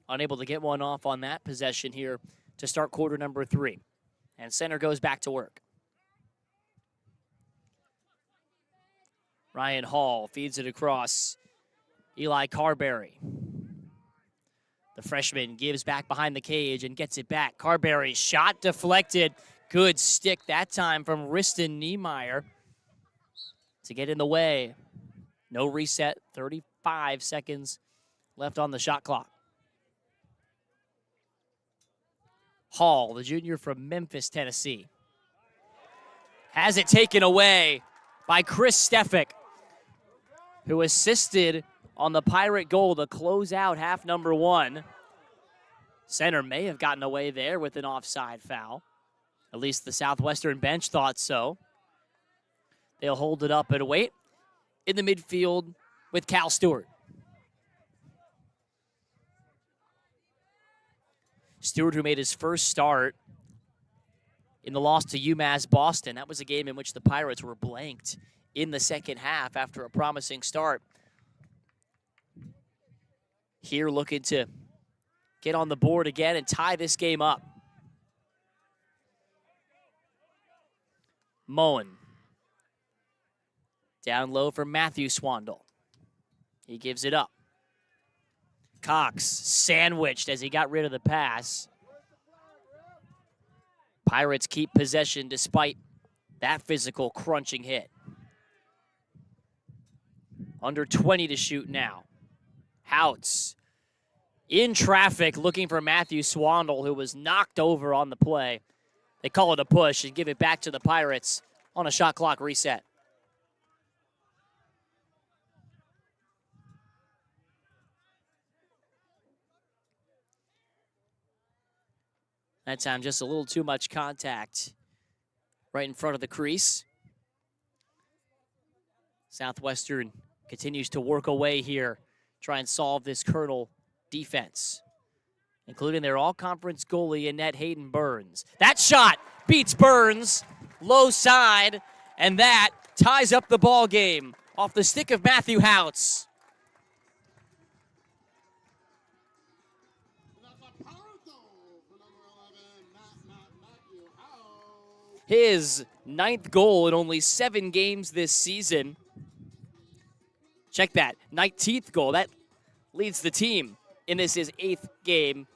unable to get one off on that possession here to start quarter number 3. And Center goes back to work. Ryan Hall feeds it across. Eli Carberry. The freshman gives back behind the cage and gets it back. Carberry's shot deflected. Good stick that time from Riston Niemeyer to get in the way. No reset, 35 seconds left on the shot clock. Hall, the junior from Memphis, Tennessee, has it taken away by Chris Stefik, who assisted on the Pirate goal to close out half number 1. Center may have gotten away there with an offside foul. At least the Southwestern bench thought so. They'll hold it up and wait in the midfield with Cal Stewart. Stewart, who made his first start in the loss to UMass Boston. That was a game in which the Pirates were blanked in the second half after a promising start. Here looking to get on the board again and tie this game up. Moen. Down low for Matthew Swandle. He gives it up. Cox sandwiched as he got rid of the pass. Pirates keep possession despite that physical crunching hit. Under 20 to shoot now. Houts in traffic looking for Matthew Swandle, who was knocked over on the play. They call it a push and give it back to the Pirates on a shot clock reset. That time just a little too much contact right in front of the crease. Southwestern continues to work away here, try and solve this Colonel defense, including their all-conference goalie, Annette Hayden Burns. That shot beats Burns, low side, and that ties up the ball game off the stick of Matthew Houts. His 9th goal in only 7 games this season. Check that, 19th goal. That leads the team in this his 8th game.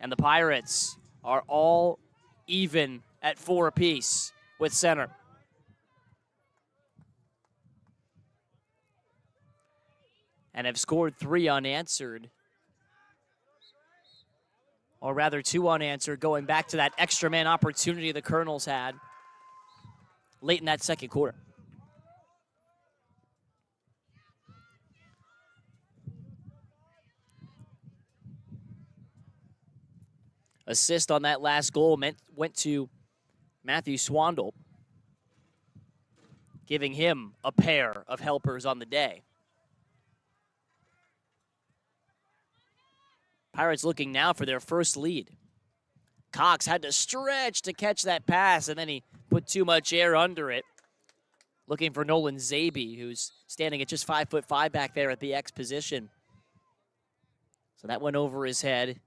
And the Pirates are all even at 4 apiece with Center. And have scored 3 unanswered. Or rather 2 unanswered, going back to that extra man opportunity the Colonels had late in that second quarter. assist on that last goal went to Matthew Swandle, giving him a pair of helpers on the day. Pirates looking now for their first lead. Cox had to stretch to catch that pass, and then he put too much air under it. Looking for Nolan Zabe, who's standing at just 5'5" back there at the X position. So that went over his head.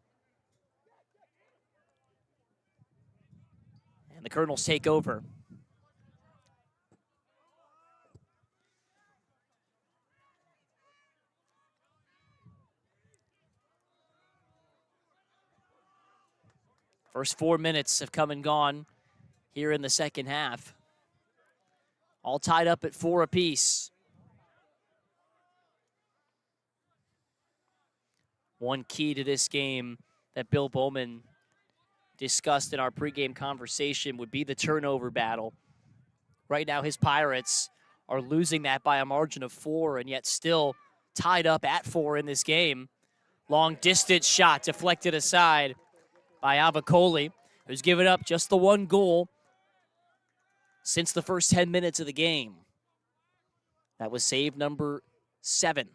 And the Colonels take over. First 4 minutes have come and gone here in the second half. All tied up at 4 apiece. One key to this game that Bill Bowman discussed in our pregame conversation would be the turnover battle. Right now, his Pirates are losing that by a margin of 4 and yet still tied up at 4 in this game. Long distance shot deflected aside by Avicoli, who's given up just the 1 goal since the first 10 minutes of the game. That was save number 7.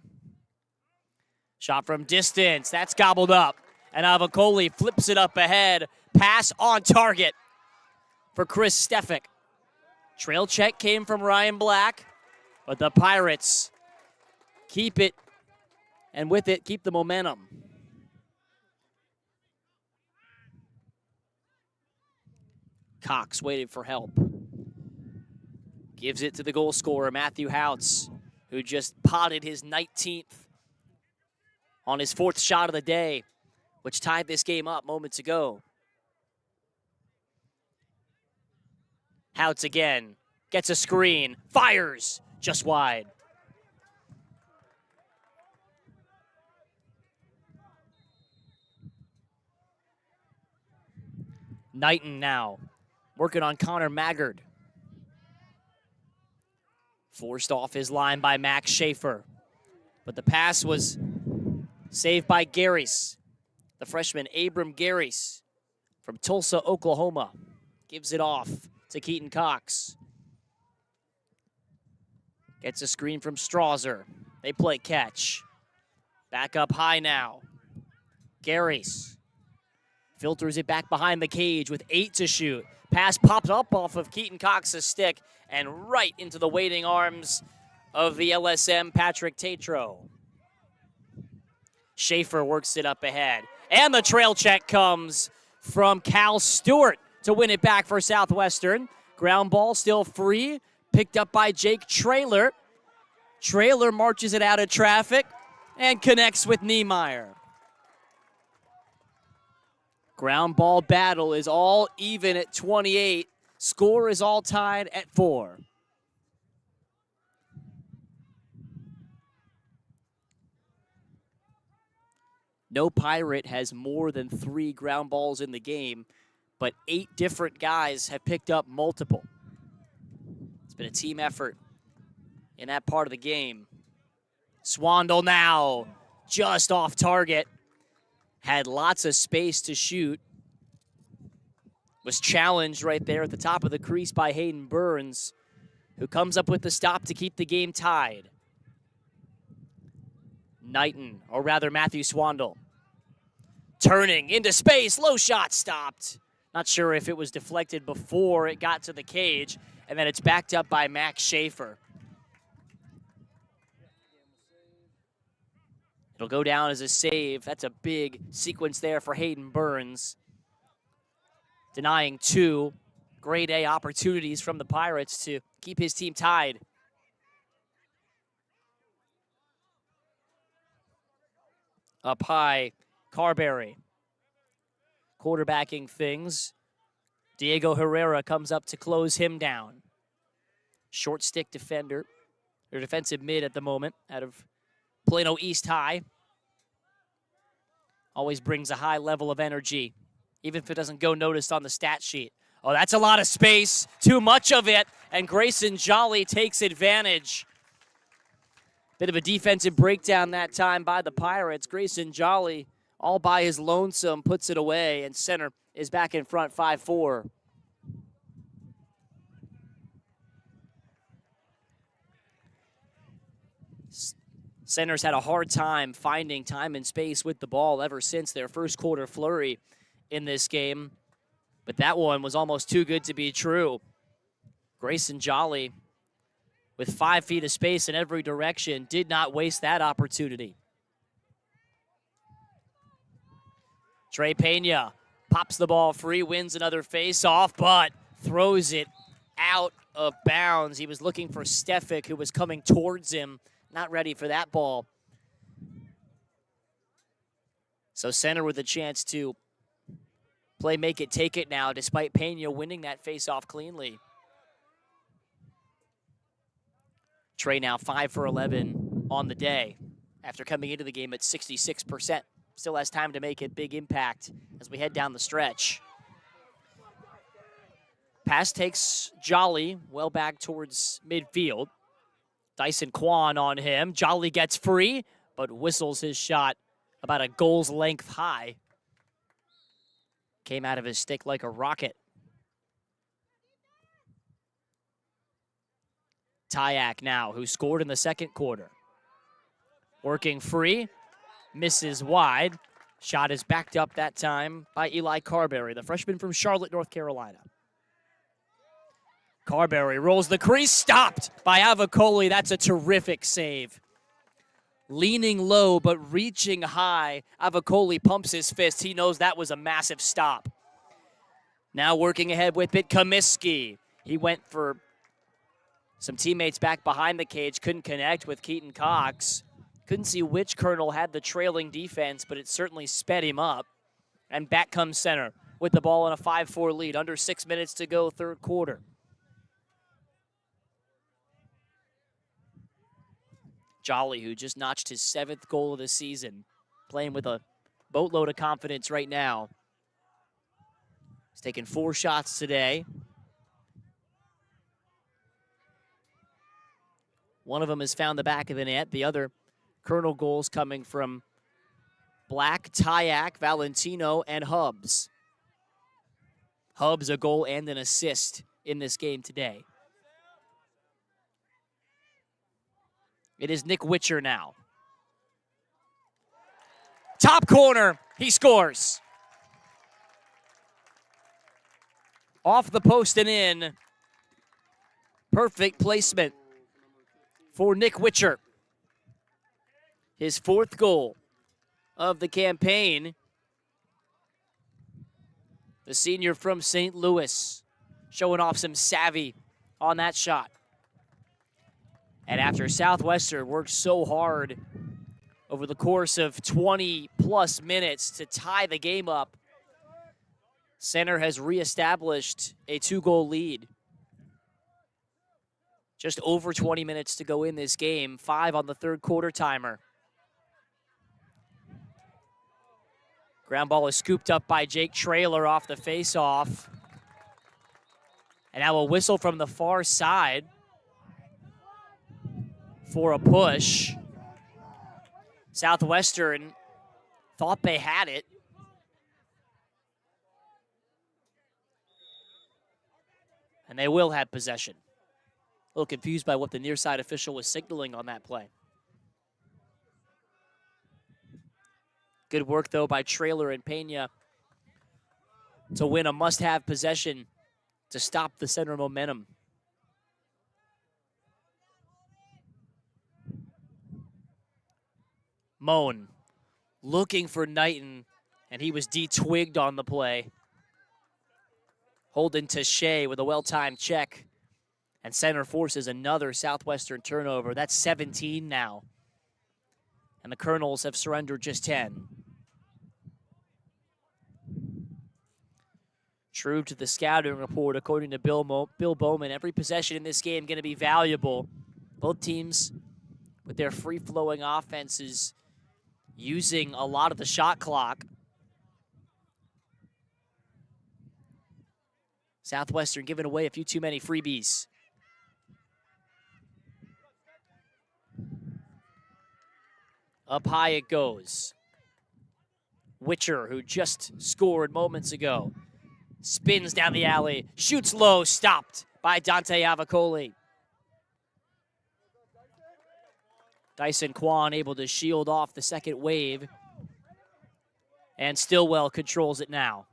Shot from distance, that's gobbled up. And Avicoli flips it up ahead. Pass on target for Chris Stefik. Trail check came from Ryan Black, but the Pirates keep it, and with it, keep the momentum. Cox waited for help. Gives it to the goal scorer, Matthew Houts, who just potted his 19th on his 4th shot of the day, which tied this game up moments ago. Houts again, gets a screen, fires, just wide. Knighton now, working on Connor Maggard. Forced off his line by Max Schaefer. But the pass was saved by Garys. The freshman Abram Garys from Tulsa, Oklahoma. Gives it off to Keaton Cox. Gets a screen from Strauser. They play catch. Back up high now. Garys filters it back behind the cage with 8 to shoot. Pass pops up off of Keaton Cox's stick and right into the waiting arms of the LSM Patrick Tatro. Schaefer works it up ahead. And the trail check comes from Cal Stewart to win it back for Southwestern. Ground ball still free, picked up by Jake Traylor. Traylor marches it out of traffic and connects with Niemeyer. Ground ball battle is all even at 28. Score is all tied at 4. No Pirate has more than 3 ground balls in the game, but 8 different guys have picked up multiple. It's been a team effort in that part of the game. Swandle now, just off target. Had lots of space to shoot. Was challenged right there at the top of the crease by Hayden Burns, who comes up with the stop to keep the game tied. Knighton, or rather Matthew Swandle, turning into space, low shot stopped. Not sure if it was deflected before it got to the cage, and then it's backed up by Max Schaefer. It'll go down as a save. That's a big sequence there for Hayden Burns. Denying 2 grade A opportunities from the Pirates to keep his team tied. Up high, Carberry. Quarterbacking things. Diego Herrera comes up to close him down. Short stick defender, or defensive mid at the moment, out of Plano East High. Always brings a high level of energy, even if it doesn't go noticed on the stat sheet. Oh, that's a lot of space, too much of it, and Grayson Jolly takes advantage. Bit of a defensive breakdown that time by the Pirates. Grayson Jolly all by his lonesome, puts it away, and center is back in front 5-4. Center's had a hard time finding time and space with the ball ever since their first quarter flurry in this game. But that one was almost too good to be true. Grayson Jolly, with 5 feet of space in every direction, did not waste that opportunity. Trey Pena pops the ball free, wins another face-off, but throws it out of bounds. He was looking for Stefik, who was coming towards him, not ready for that ball. So center with a chance to play make it, take it now, despite Pena winning that face-off cleanly. Trey now 5 for 11 on the day after coming into the game at 66%. Still has time to make a big impact as we head down the stretch. Pass takes Jolly well back towards midfield. Dyson Kwan on him. Jolly gets free, but whistles his shot about a goal's length high. Came out of his stick like a rocket. Tyak now, who scored in the second quarter. Working free, misses wide. Shot is backed up that time by Eli Carberry, the freshman from Charlotte, North Carolina. Carberry rolls the crease, stopped by Avicoli. That's a terrific save. Leaning low but reaching high, Avicoli pumps his fist. He knows that was a massive stop. Now working ahead with it, Comiskey. He went for some teammates back behind the cage, couldn't connect with Keaton Cox. Couldn't see which Colonel had the trailing defense, but it certainly sped him up. And back comes center with the ball in a 5-4 lead. Under 6 minutes to go, third quarter. Jolly, who just notched his 7th goal of the season, playing with a boatload of confidence right now. He's taken 4 shots today. One of them has found the back of the net. The other Colonel goals coming from Black, Tyak, Valentino, and Hubbs. Hubbs a goal and an assist in this game today. It is Nick Witcher now. Top corner, he scores. Off the post and in. Perfect placement for Nick Witcher. His 4th goal of the campaign. The senior from St. Louis showing off some savvy on that shot. And after Southwestern worked so hard over the course of 20-plus minutes to tie the game up, center has reestablished a 2-goal lead. Just over 20 minutes to go in this game, 5 on the third quarter timer. Ground ball is scooped up by Jake Traylor off the face-off. And now a whistle from the far side for a push. Southwestern thought they had it. And they will have possession. A little confused by what the near side official was signaling on that play. Good work, though, by Traylor and Pena to win a must-have possession to stop the center momentum. Moan looking for Knighton, and he was de-twigged on the play. Holden Taché with a well-timed check. And center forces another Southwestern turnover. That's 17 now. And the Colonels have surrendered just 10. True to the scouting report, according to Bill Bowman, every possession in this game going to be valuable. Both teams with their free-flowing offenses using a lot of the shot clock. Southwestern giving away a few too many freebies. Up high it goes. Witcher, who just scored moments ago, spins down the alley, shoots low, stopped by Dante Avicoli. Dyson Kwan able to shield off the second wave, and Stillwell controls it now.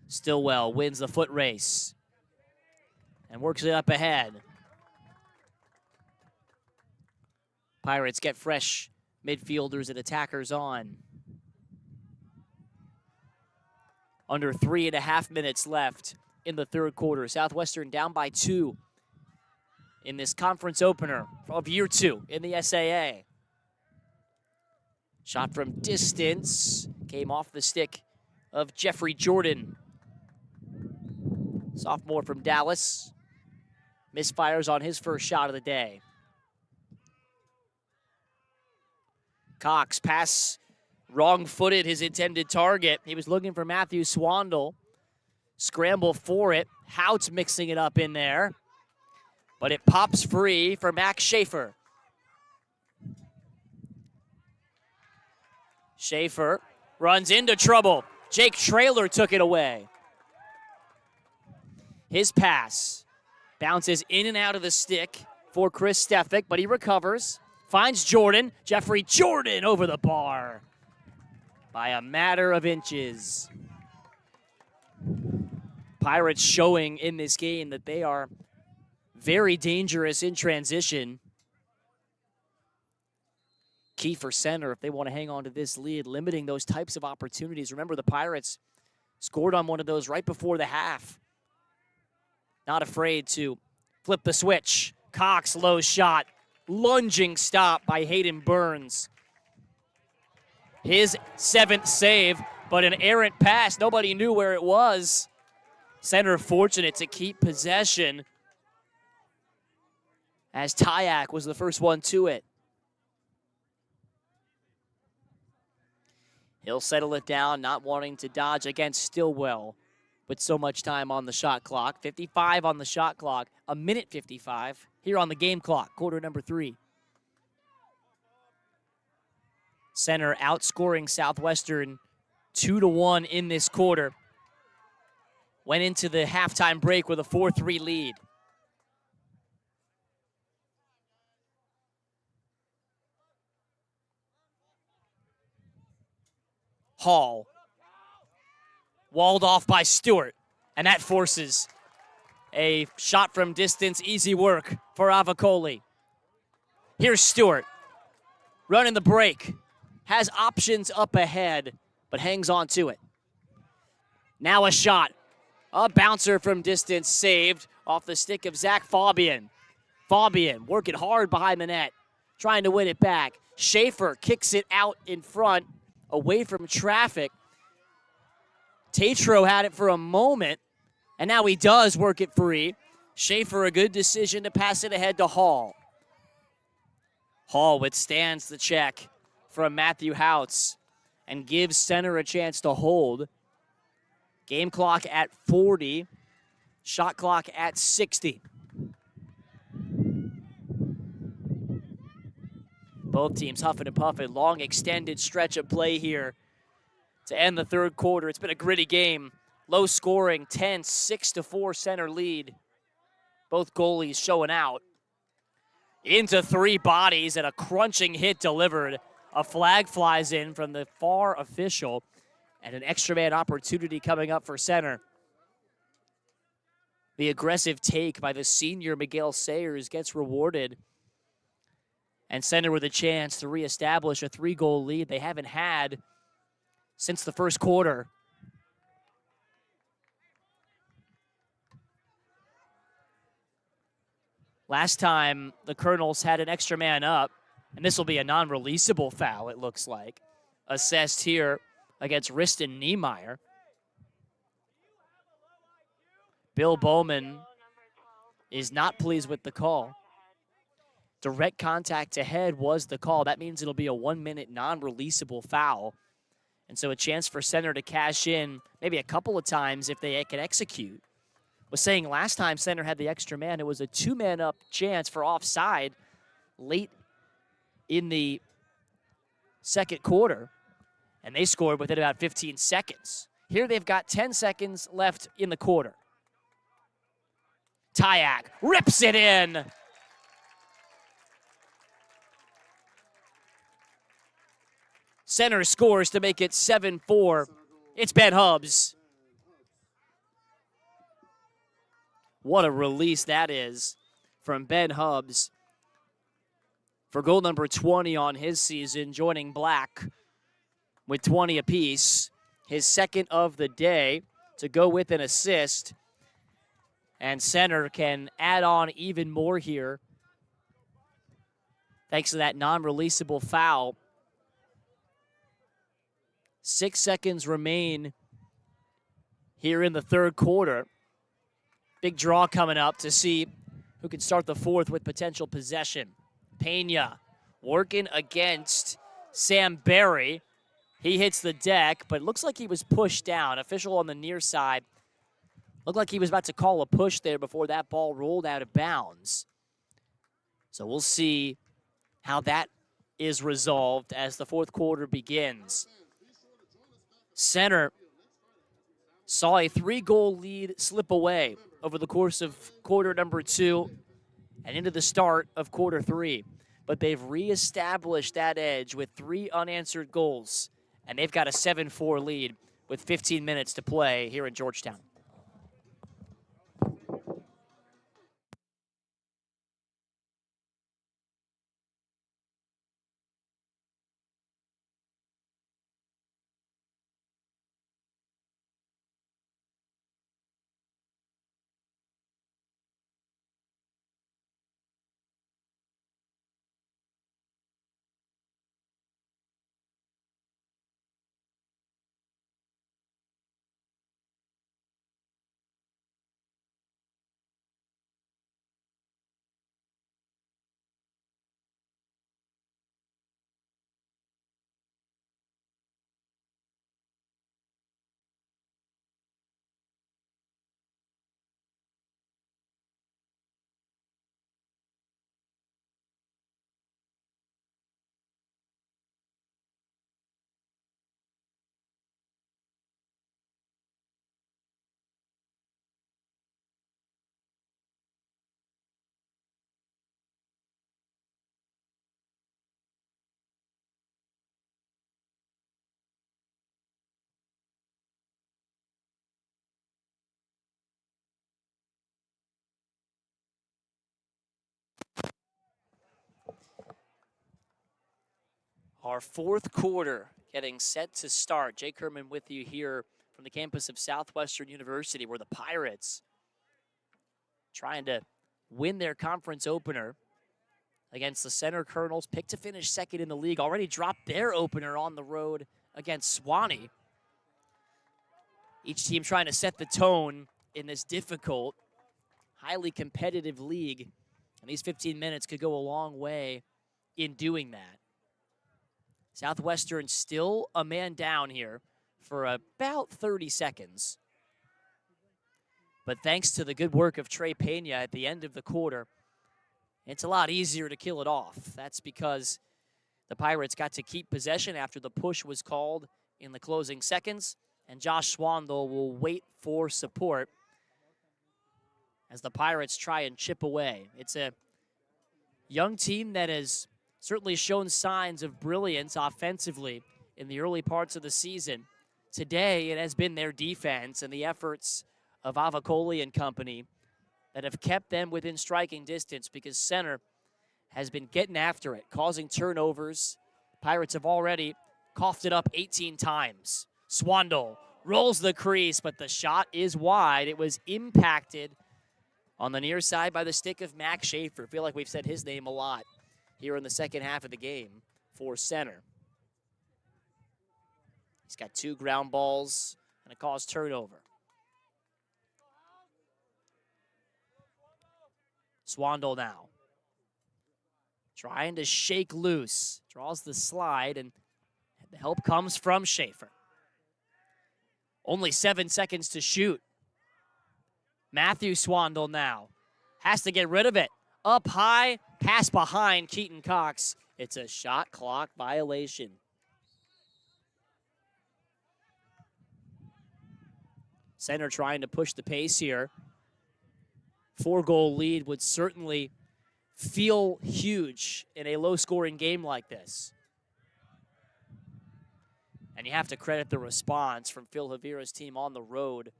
Stillwell wins the foot race and works it up ahead. Pirates get fresh midfielders and attackers on. Under 3.5 minutes left in the third quarter. Southwestern down by 2 in this conference opener of year 2 in the SAA. Shot from distance came off the stick of Jeffrey Jordan. Sophomore from Dallas. Misfires on his first shot of the day. Cox pass wrong-footed his intended target. He was looking for Matthew Swandle. Scramble for it. Houts mixing it up in there. But it pops free for Max Schaefer. Schaefer runs into trouble. Jake Traylor took it away. His pass bounces in and out of the stick for Chris Stefik, but he recovers. Finds Jordan. Jeffrey Jordan over the bar by a matter of inches. Pirates showing in this game that they are very dangerous in transition. Key for center if they want to hang on to this lead, limiting those types of opportunities. Remember, the Pirates scored on one of those right before the half. Not afraid to flip the switch. Cox, low shot. Lunging stop by Hayden Burns. His 7th save, but an errant pass. Nobody knew where it was. Center fortunate to keep possession, as Tyak was the first one to it. He'll settle it down, not wanting to dodge against Stillwell with so much time on the shot clock. 55 on the shot clock, a minute 55 here on the game clock, quarter number 3. Center outscoring Southwestern 2-1 in this quarter. Went into the halftime break with a 4-3 lead. Hall. Walled off by Stewart, and that forces a shot from distance, easy work for Avicoli. Here's Stewart, running the break, has options up ahead, but hangs on to it. Now a shot, a bouncer from distance, saved off the stick of Zach Fabian. Fabian working hard behind the net, trying to win it back. Schaefer kicks it out in front, away from traffic. Tatro had it for a moment, and now he does work it free. Schaefer, a good decision to pass it ahead to Hall. Hall withstands the check from Matthew Houts and gives center a chance to hold. Game clock at 40, shot clock at 60. Both teams huffing and puffing. Long extended stretch of play here to end the third quarter. It's been a gritty game. Low scoring, tense, 6-4 center lead. Both goalies showing out. Into 3 bodies and a crunching hit delivered. A flag flies in from the far official, and an extra man opportunity coming up for center. The aggressive take by the senior Miguel Sayers gets rewarded. And center with a chance to reestablish a 3-goal lead they haven't had since the first quarter. Last time the Colonels had an extra man up, and this will be a non-releasable foul, it looks like, assessed here against Riston Niemeyer. Bill Bowman is not pleased with the call. Direct contact ahead was the call. That means it'll be a 1-minute non-releasable foul. And so a chance for center to cash in maybe a couple of times if they can execute. Was saying last time center had the extra man, it was a 2-man up chance for offside late in the second quarter, and they scored within about 15 seconds. Here they've got 10 seconds left in the quarter. Tyak rips it in. Center scores to make it 7-4. It's Ben Hubbs. What a release that is from Ben Hubbs for goal number 20 on his season, joining Black with 20 apiece. His second of the day to go with an assist. And Center can add on even more here thanks to that non-releasable foul. 6 seconds remain here in the third quarter. Big draw coming up to see who can start the fourth with potential possession. Pena working against Sam Berry. He hits the deck, but it looks like he was pushed down. Official on the near side looked like he was about to call a push there before that ball rolled out of bounds. So we'll see how that is resolved as the fourth quarter begins. Center saw a 3-goal lead slip away over the course of quarter number 2 and into the start of quarter 3. But they've reestablished that edge with 3 unanswered goals, and they've got a 7-4 lead with 15 minutes to play here in Georgetown. Our fourth quarter getting set to start. Jake Herman with you here from the campus of Southwestern University, where the Pirates trying to win their conference opener against the Center Colonels, picked to finish second in the league, already dropped their opener on the road against Swanee. Each team trying to set the tone in this difficult, highly competitive league, and these 15 minutes could go a long way in doing that. Southwestern still a man down here for about 30 seconds. But thanks to the good work of Trey Pena at the end of the quarter, it's a lot easier to kill it off. That's because the Pirates got to keep possession after the push was called in the closing seconds, and Josh Swandel will wait for support as the Pirates try and chip away. It's a young team that has certainly shown signs of brilliance offensively in the early parts of the season. Today, it has been their defense and the efforts of Avicoli and company that have kept them within striking distance, because Center has been getting after it, causing turnovers. Pirates have already coughed it up 18 times. Swandel rolls the crease, but the shot is wide. It was impacted on the near side by the stick of Max Schaefer. I feel like we've said his name a lot here in the second half of the game for Center. He's got 2 ground balls and a caused turnover. Swandel now trying to shake loose, draws the slide, and the help comes from Schaefer. Only 7 seconds to shoot. Matthew Swandel now has to get rid of it. Up high, pass behind Keaton Cox. It's a shot clock violation. Center trying to push the pace here. 4-goal lead would certainly feel huge in a low-scoring game like this. And you have to credit the response from Phil Javira's team on the road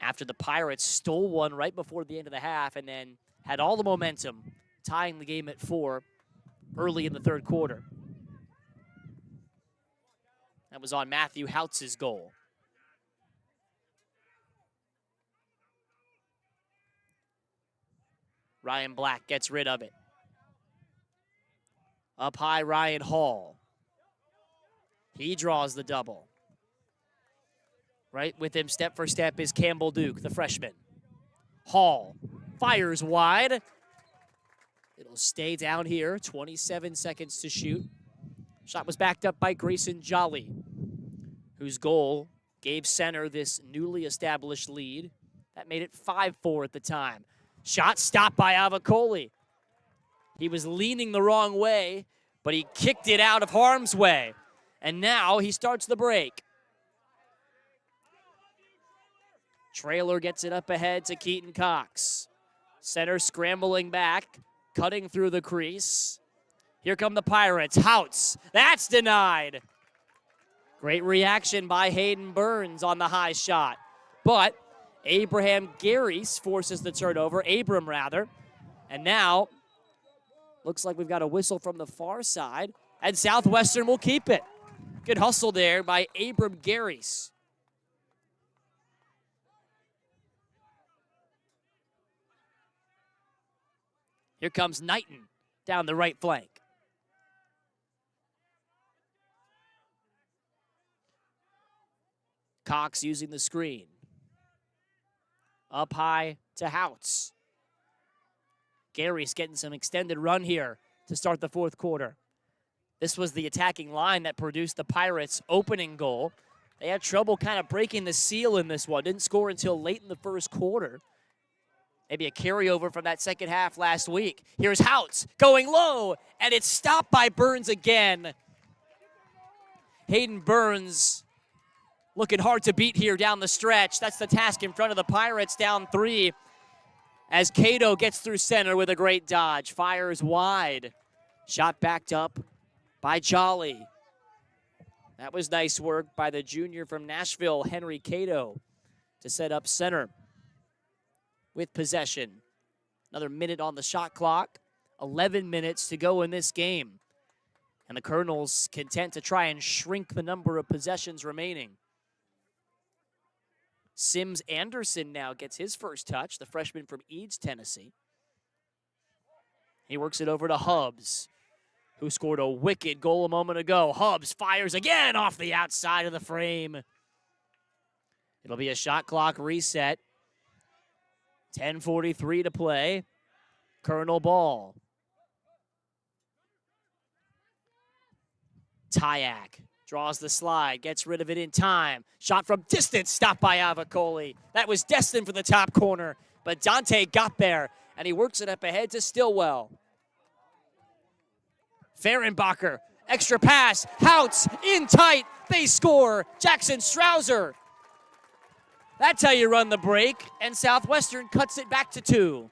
after the Pirates stole one right before the end of the half and then had all the momentum, tying the game at 4 early in the third quarter. That was on Matthew Houtz's goal. Ryan Black gets rid of it. Up high, Ryan Hall. He draws the double. Right with him, step for step, is Campbell Duke, the freshman. Hall fires wide. It'll stay down here, 27 seconds to shoot. Shot was backed up by Grayson Jolly, whose goal gave Center this newly established lead. That made it 5-4 at the time. Shot stopped by Avicoli. He was leaning the wrong way, but he kicked it out of harm's way. And now he starts the break. Trailer gets it up ahead to Keaton Cox. Center scrambling back, cutting through the crease. Here come the Pirates. Houtz, that's denied. Great reaction by Hayden Burns on the high shot. But Abram forces the turnover, and now looks like we've got a whistle from the far side, and Southwestern will keep it. Good hustle there by Abram Garys. Here comes Knighton down the right flank. Cox using the screen. Up high to Houtz. Gary's getting some extended run here to start the fourth quarter. This was the attacking line that produced the Pirates' opening goal. They had trouble kind of breaking the seal in this one. Didn't score until late in the first quarter. Maybe a carryover from that second half last week. Here's Houtz going low, and it's stopped by Burns again. Hayden Burns looking hard to beat here down the stretch. That's the task in front of the Pirates, down 3. As Cato gets through center with a great dodge. Fires wide. Shot backed up by Jolly. That was nice work by the junior from Nashville, Henry Cato, to set up center with possession. Another minute on the shot clock. 11 minutes to go in this game. And the Colonels content to try and shrink the number of possessions remaining. Sims Anderson now gets his first touch, the freshman from Eads, Tennessee. He works it over to Hubbs, who scored a wicked goal a moment ago. Hubbs fires again off the outside of the frame. It'll be a shot clock reset. 10:43 to play. Colonel ball. Tyak draws the slide, gets rid of it in time. Shot from distance, stopped by Avicoli. That was destined for the top corner, but Dante got there, and he works it up ahead to Stillwell. Fehrenbacher, extra pass, Houtz in tight, they score. Jackson Strouser. That's how you run the break, and Southwestern cuts it back to 2.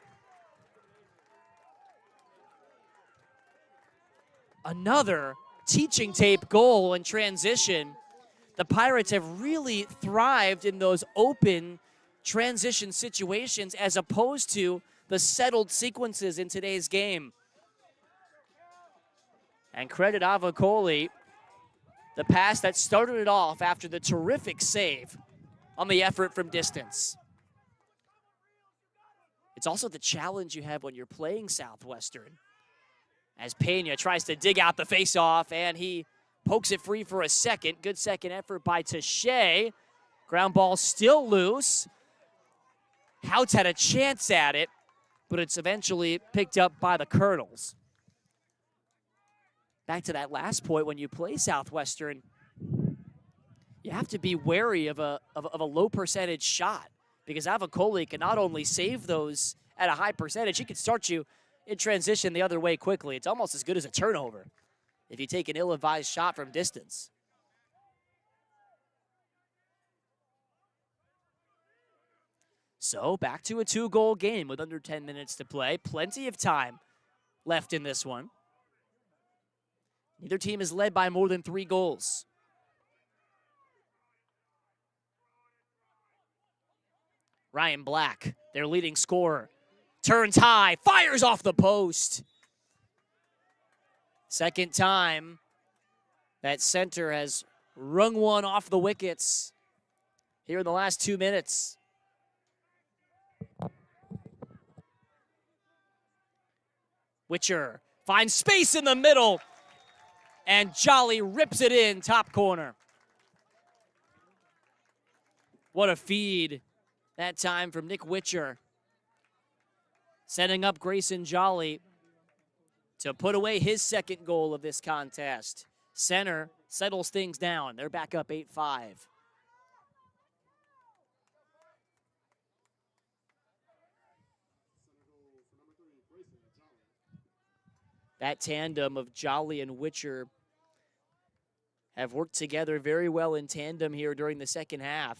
Another teaching tape goal in transition. The Pirates have really thrived in those open transition situations as opposed to the settled sequences in today's game. And credit Avicoli, the pass that started it off after the terrific save on the effort from distance. It's also the challenge you have when you're playing Southwestern, as Pena tries to dig out the faceoff, and he pokes it free for a second. Good second effort by Taché. Ground ball still loose. Houtz had a chance at it, but it's eventually picked up by the Colonels. Back to that last point, when you play Southwestern, you have to be wary of a low percentage shot, because Avicoli can not only save those at a high percentage, he can start you in transition the other way quickly. It's almost as good as a turnover if you take an ill-advised shot from distance. So back to a 2-goal game with under 10 minutes to play. Plenty of time left in this one. Neither team is led by more than 3 goals. Ryan Black, their leading scorer, turns high, fires off the post. Second time that center has rung one off the wickets here in the last 2 minutes. Witcher finds space in the middle, and Jolly rips it in, top corner. What a feed that time from Nick Witcher, setting up Grayson Jolly to put away his second goal of this contest. Center settles things down. They're back up 8-5. That tandem of Jolly and Witcher have worked together very well in tandem here during the second half.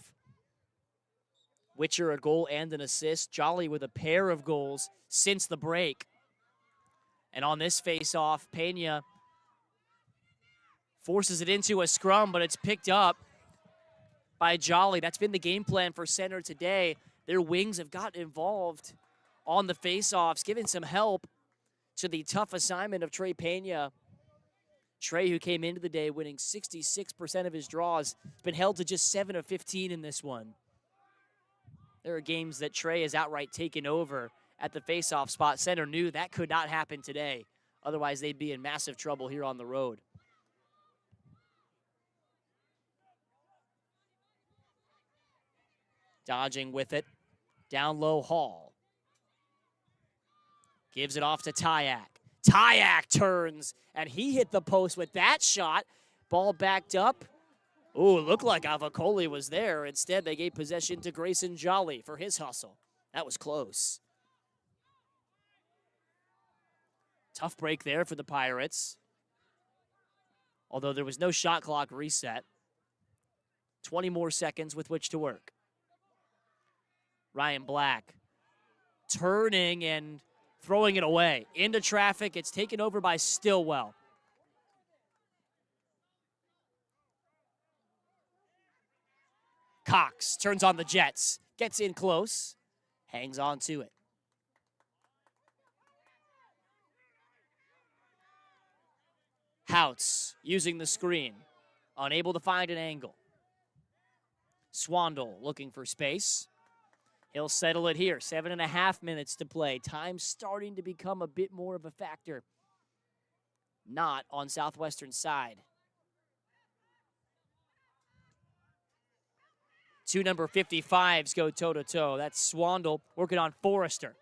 Witcher a goal and an assist. Jolly with a pair of goals since the break. And on this face-off, Pena forces it into a scrum, but it's picked up by Jolly. That's been the game plan for center today. Their wings have gotten involved on the face-offs, giving some help to the tough assignment of Trey Pena. Trey, who came into the day winning 66% of his draws, has been held to just 7 of 15 in this one. There are games that Trey has outright taken over at the face-off spot. Center knew that could not happen today. Otherwise, they'd be in massive trouble here on the road. Dodging with it. Down low, Hall. Gives it off to Tyak. Tyak turns, and he hit the post with that shot. Ball backed up. Ooh, it looked like Avicoli was there. Instead, they gave possession to Grayson Jolly for his hustle. That was close. Tough break there for the Pirates. Although there was no shot clock reset. 20 more seconds with which to work. Ryan Black turning and throwing it away. Into traffic. It's taken over by Stillwell. Cox turns on the Jets. Gets in close. Hangs on to it. Houts using the screen. Unable to find an angle. Swandle looking for space. He'll settle it here. 7.5 minutes to play. Time starting to become a bit more of a factor. Not on Southwestern's side. Two number 55s go toe-to-toe. That's Swandle working on Forrester.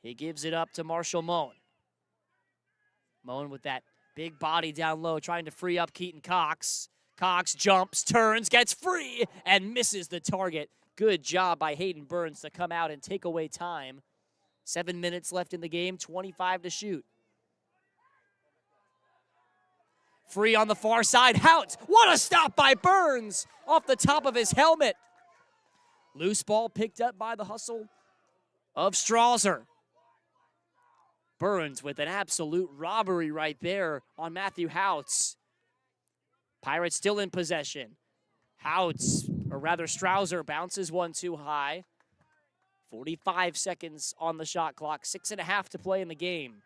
He gives it up to Marshall Moen. Moen with that big body down low, trying to free up Keaton Cox. Cox jumps, turns, gets free, and misses the target. Good job by Hayden Burns to come out and take away time. 7 minutes left in the game, 25 to shoot. Free on the far side, Houts. What a stop by Burns off the top of his helmet. Loose ball picked up by the hustle of Strauser. Burns with an absolute robbery right there on Matthew Houts. Pirates still in possession. Houts, or rather Strauser, bounces one too high. 45 seconds on the shot clock. 6.5 to play in the game.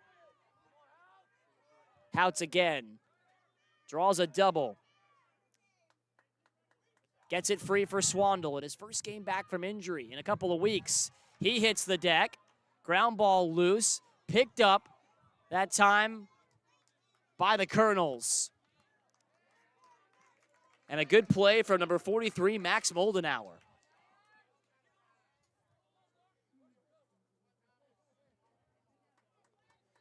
Houts again. Draws a double. Gets it free for Swandle in his first game back from injury in a couple of weeks. He hits the deck. Ground ball loose. Picked up that time by the Colonels. And a good play from number 43, Max Moldenauer.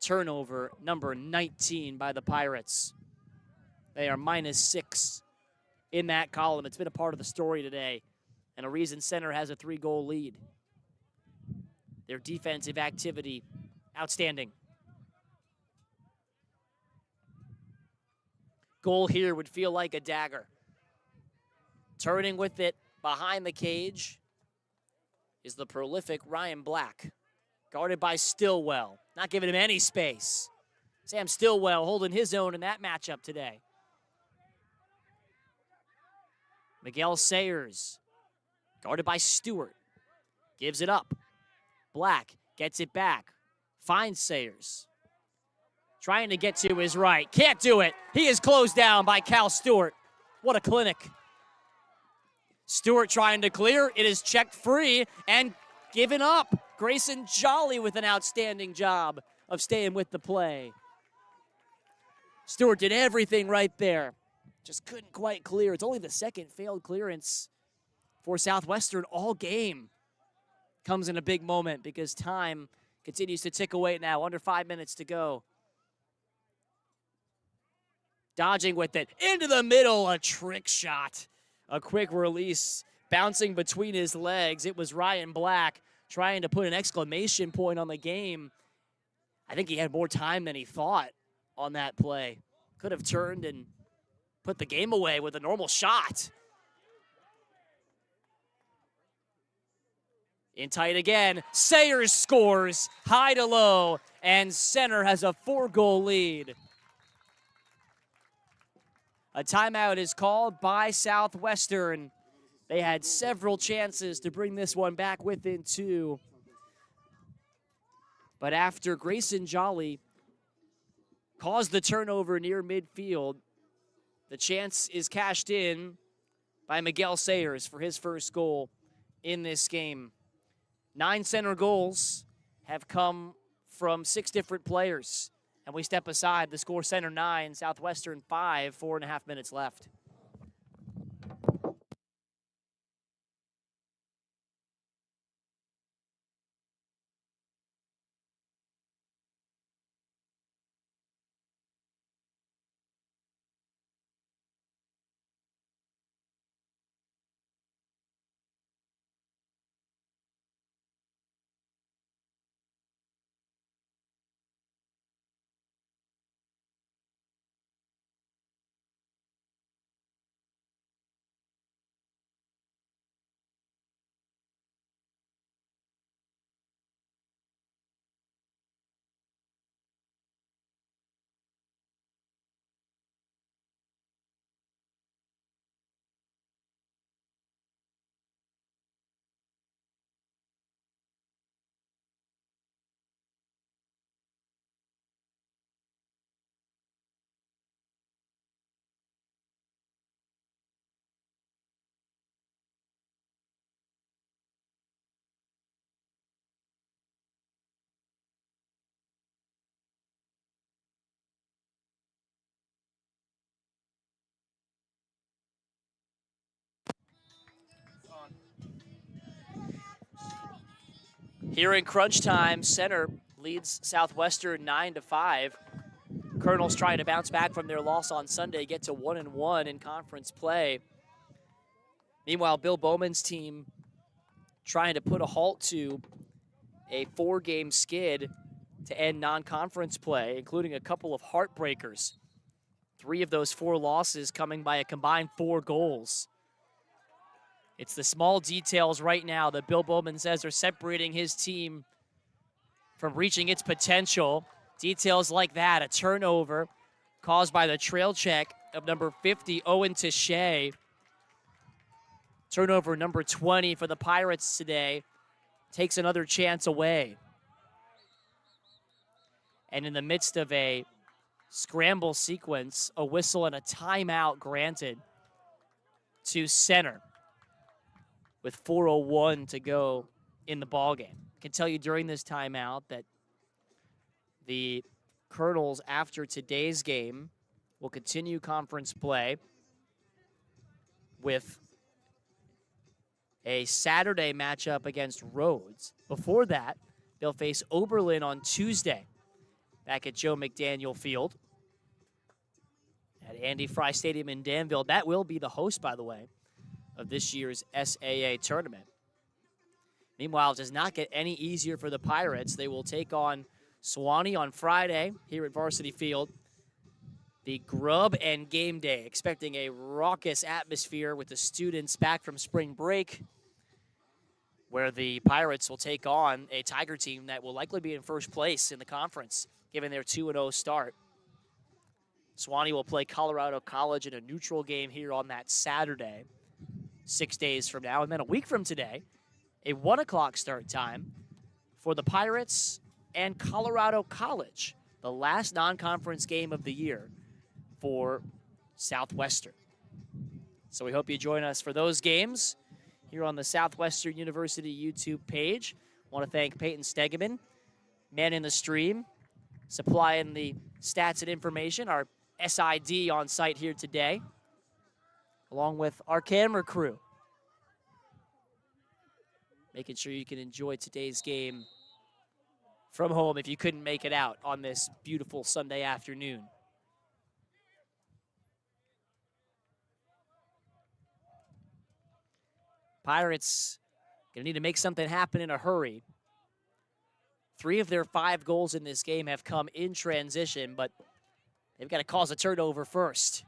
Turnover number 19 by the Pirates. They are -6 in that column. It's been a part of the story today, and a reason center has a 3-goal lead. Their defensive activity, outstanding. Goal here would feel like a dagger. Turning with it behind the cage. is the prolific Ryan Black, guarded by Stillwell, not giving him any space. Sam Stillwell holding his own in that matchup today. Miguel Sayers, guarded by Stewart, gives it up. Black gets it back, finds Sayers. Trying to get to his right, can't do it. He is closed down by Cal Stewart. What a clinic. Stewart trying to clear, it is checked free and given up. Grayson Jolly with an outstanding job of staying with the play. Stewart did everything right there. Just couldn't quite clear. It's only the second failed clearance for Southwestern all game. Comes in a big moment because time continues to tick away now. Under 5 minutes to go. Dodging with it. Into the middle, a trick shot. A quick release. Bouncing between his legs. It was Ryan Black trying to put an exclamation point on the game. I think he had more time than he thought on that play. Could have turned and put the game away with a normal shot. In tight again, Sayers scores, high to low, and Center has a 4-goal lead. A timeout is called by Southwestern. They had several chances to bring this one back within 2. But after Grayson Jolly caused the turnover near midfield, the chance is cashed in by Miguel Sayers for his first goal in this game. 9 Center goals have come from 6 different players. And we step aside. The score, Center 9, Southwestern 5, 4.5 minutes left. Here in crunch time, Center leads Southwestern 9-5. Colonels trying to bounce back from their loss on Sunday, get to 1-1 in conference play. Meanwhile, Bill Bowman's team trying to put a halt to a 4-game skid to end non-conference play, including a couple of heartbreakers. 3 of those 4 losses coming by a combined 4 goals. It's the small details right now that Bill Bowman says are separating his team from reaching its potential. Details like that, a turnover caused by the trail check of number 50, Owen Touche. Turnover number 20 for the Pirates today. Takes another chance away. And in the midst of a scramble sequence, a whistle and a timeout granted to Center with 4:01 to go in the ballgame. I can tell you during this timeout that the Colonels, after today's game, will continue conference play with a Saturday matchup against Rhodes. Before that, they'll face Oberlin on Tuesday back at Joe McDaniel Field at Andy Fry Stadium in Danville. That will be the host, by the way, of this year's SAA tournament. Meanwhile, it does not get any easier for the Pirates. They will take on Sewanee on Friday here at Varsity Field. The grub and game day, expecting a raucous atmosphere with the students back from spring break. where the Pirates will take on a Tiger team that will likely be in first place in the conference, given their 2-0 start. Sewanee will play Colorado College in a neutral game here on that Saturday, 6 days from now. And then a week from today, a 1 o'clock start time for the Pirates and Colorado College, the last non-conference game of the year for Southwestern. So we hope you join us for those games here on the Southwestern University YouTube page. I want to thank Peyton Stegeman, man in the stream, supplying the stats and information, our SID on site here today, along with our camera crew, making sure you can enjoy today's game from home if you couldn't make it out on this beautiful Sunday afternoon. Pirates going to need to make something happen in a hurry. 3 of their 5 goals in this game have come in transition, but they've got to cause a turnover first.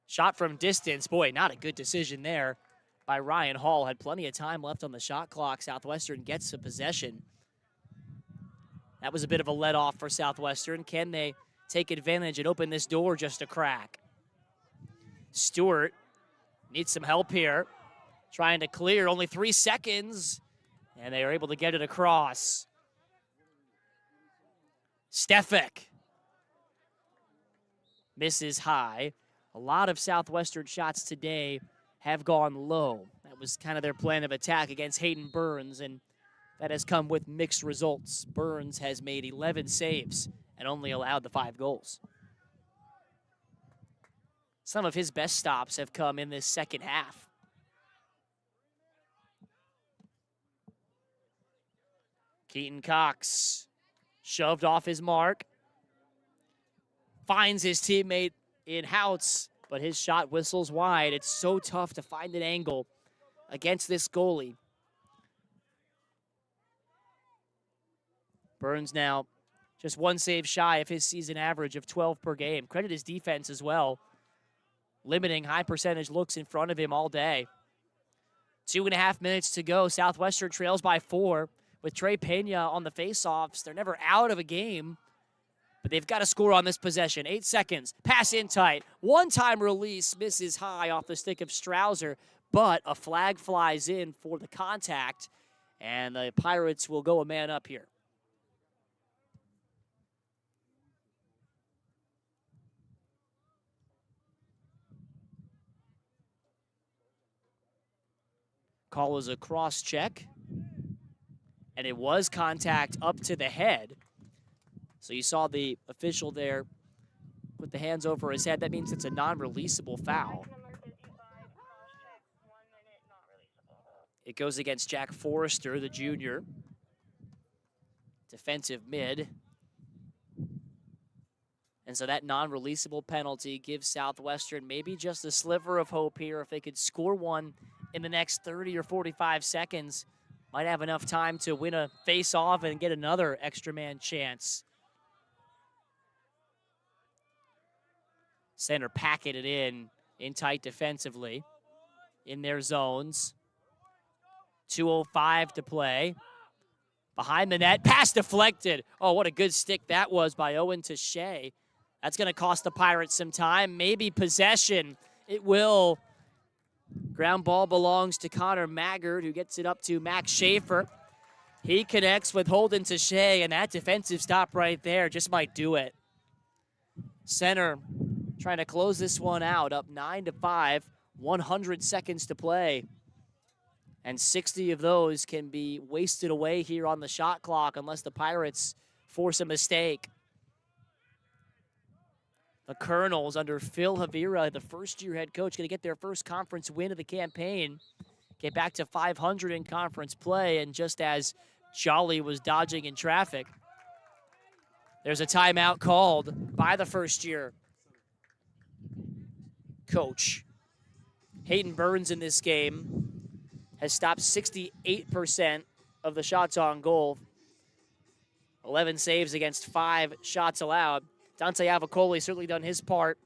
Shot from distance. Boy, not a good decision there by Ryan Hall. Had plenty of time left on the shot clock. Southwestern gets a possession. That was a bit of a let-off for Southwestern. Can they take advantage and open this door just a crack? Stewart needs some help here. Trying to clear, only 3 seconds, and they are able to get it across. Stefik misses high. A lot of Southwestern shots today have gone low. That was kind of their plan of attack against Hayden Burns, and that has come with mixed results. Burns has made 11 saves and only allowed the 5 goals. Some of his best stops have come in this second half. Keaton Cox shoved off his mark. Finds his teammate in Houts, but his shot whistles wide. It's so tough to find an angle against this goalie. Burns now just 1 save shy of his season average of 12 per game. Credit his defense as well, limiting high percentage looks in front of him all day. 2.5 minutes to go. Southwestern trails by 4. With Trey Pena on the faceoffs, they're never out of a game, but they've got to score on this possession. 8 seconds, pass in tight. One-time release, misses high off the stick of Strouser, but a flag flies in for the contact, and the Pirates will go a man up here. Call is a cross check. And it was contact up to the head. So you saw the official there put the hands over his head. That means it's a non-releasable foul. It goes against Jack Forrester, the junior. Defensive mid. And so that non-releasable penalty gives Southwestern maybe just a sliver of hope here. If they could score one in the next 30 or 45 seconds, might have enough time to win a face-off and get another extra man chance. Center packing it in tight defensively in their zones. 2:05 to play. Behind the net, pass deflected. Oh, what a good stick that was by Owen Touche. That's going to cost the Pirates some time, maybe possession. It will. Ground ball belongs to Connor Maggard, who gets it up to Max Schaefer. He connects with Holden Touche, and that defensive stop right there just might do it. Center trying to close this one out, up 9-5, 100 seconds to play. And 60 of those can be wasted away here on the shot clock unless the Pirates force a mistake. The Colonels under Phil Havira, the first-year head coach, going to get their first conference win of the campaign. Get back to 500 in conference play, and just as Jolly was dodging in traffic, there's a timeout called by the first-year coach. Hayden Burns in this game has stopped 68% of the shots on goal. 11 saves against 5 shots allowed. Dante Avicoli certainly done his part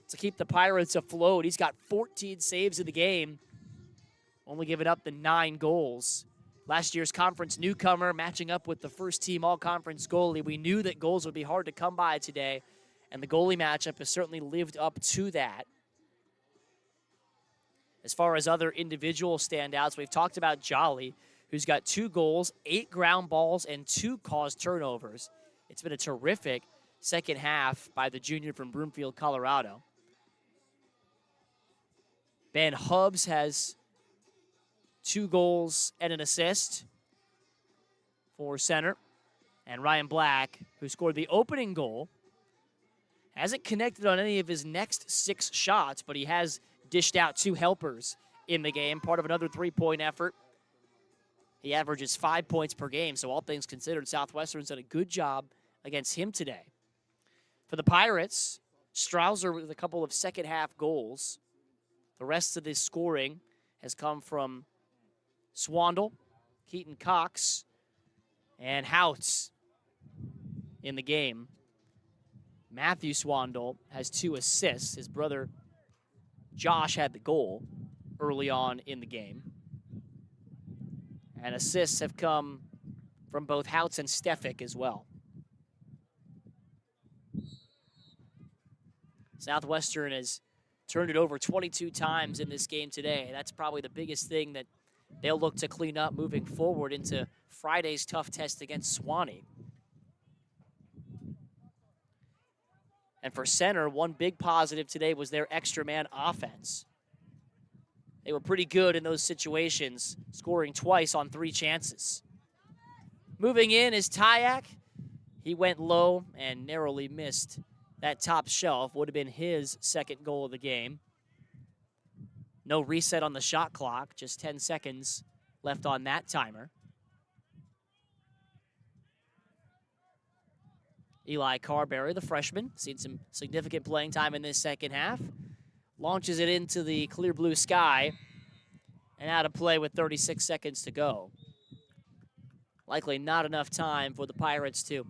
to keep the Pirates afloat. He's got 14 saves in the game. only giving up the 9 goals. Last year's conference newcomer matching up with the first-team all-conference goalie. We knew that goals would be hard to come by today, and the goalie matchup has certainly lived up to that. As far as other individual standouts, we've talked about Jolly, who's got 2 goals, 8 ground balls, and 2 caused turnovers. It's been a terrific second half by the junior from Broomfield, Colorado. Ben Hubbs has 2 goals and an assist for center. And Ryan Black, who scored the opening goal, hasn't connected on any of his next 6 shots, but he has dished out 2 helpers in the game, part of another 3-point effort. He averages 5 points per game, so all things considered, Southwestern's done a good job against him today. For the Pirates, Strausser with a couple of second-half goals. The rest of this scoring has come from Swandle, Keaton Cox, and Houts in the game. Matthew Swandle has 2 assists. His brother Josh had the goal early on in the game. And assists have come from both Houts and Stefik as well. Southwestern has turned it over 22 times in this game today. That's probably the biggest thing that they'll look to clean up moving forward into Friday's tough test against Suwannee. And for center, one big positive today was their extra man offense. They were pretty good in those situations, scoring twice on 3 chances. Moving in is Tyak. He went low and narrowly missed that top shelf. Would have been his second goal of the game. No reset on the shot clock, just 10 seconds left on that timer. Eli Carberry, the freshman, seen some significant playing time in this second half. Launches it into the clear blue sky and out of play with 36 seconds to go. Likely not enough time for the Pirates to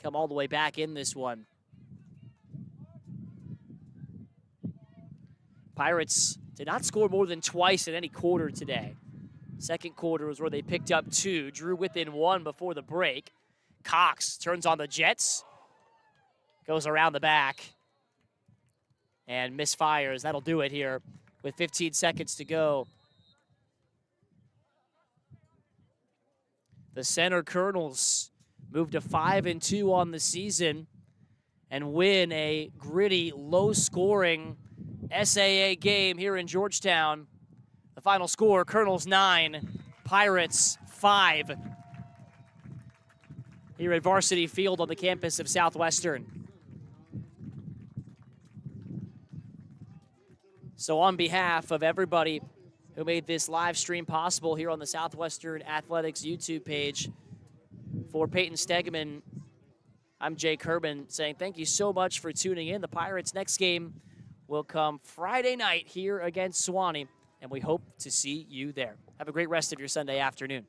come all the way back in this one. Pirates did not score more than twice in any quarter today. Second quarter was where they picked up 2, drew within 1 before the break. Cox turns on the Jets, goes around the back, and misfires. That'll do it here with 15 seconds to go. The Center Colonels move to 5-2 on the season and win a gritty, low-scoring SAA game here in Georgetown. The final score, Colonels 9, Pirates 5. Here at Varsity Field on the campus of Southwestern. So on behalf of everybody who made this live stream possible here on the Southwestern Athletics YouTube page, for Peyton Stegeman, I'm Jake Herman saying thank you so much for tuning in. The Pirates' next game will come Friday night here against Suwannee, and we hope to see you there. Have a great rest of your Sunday afternoon.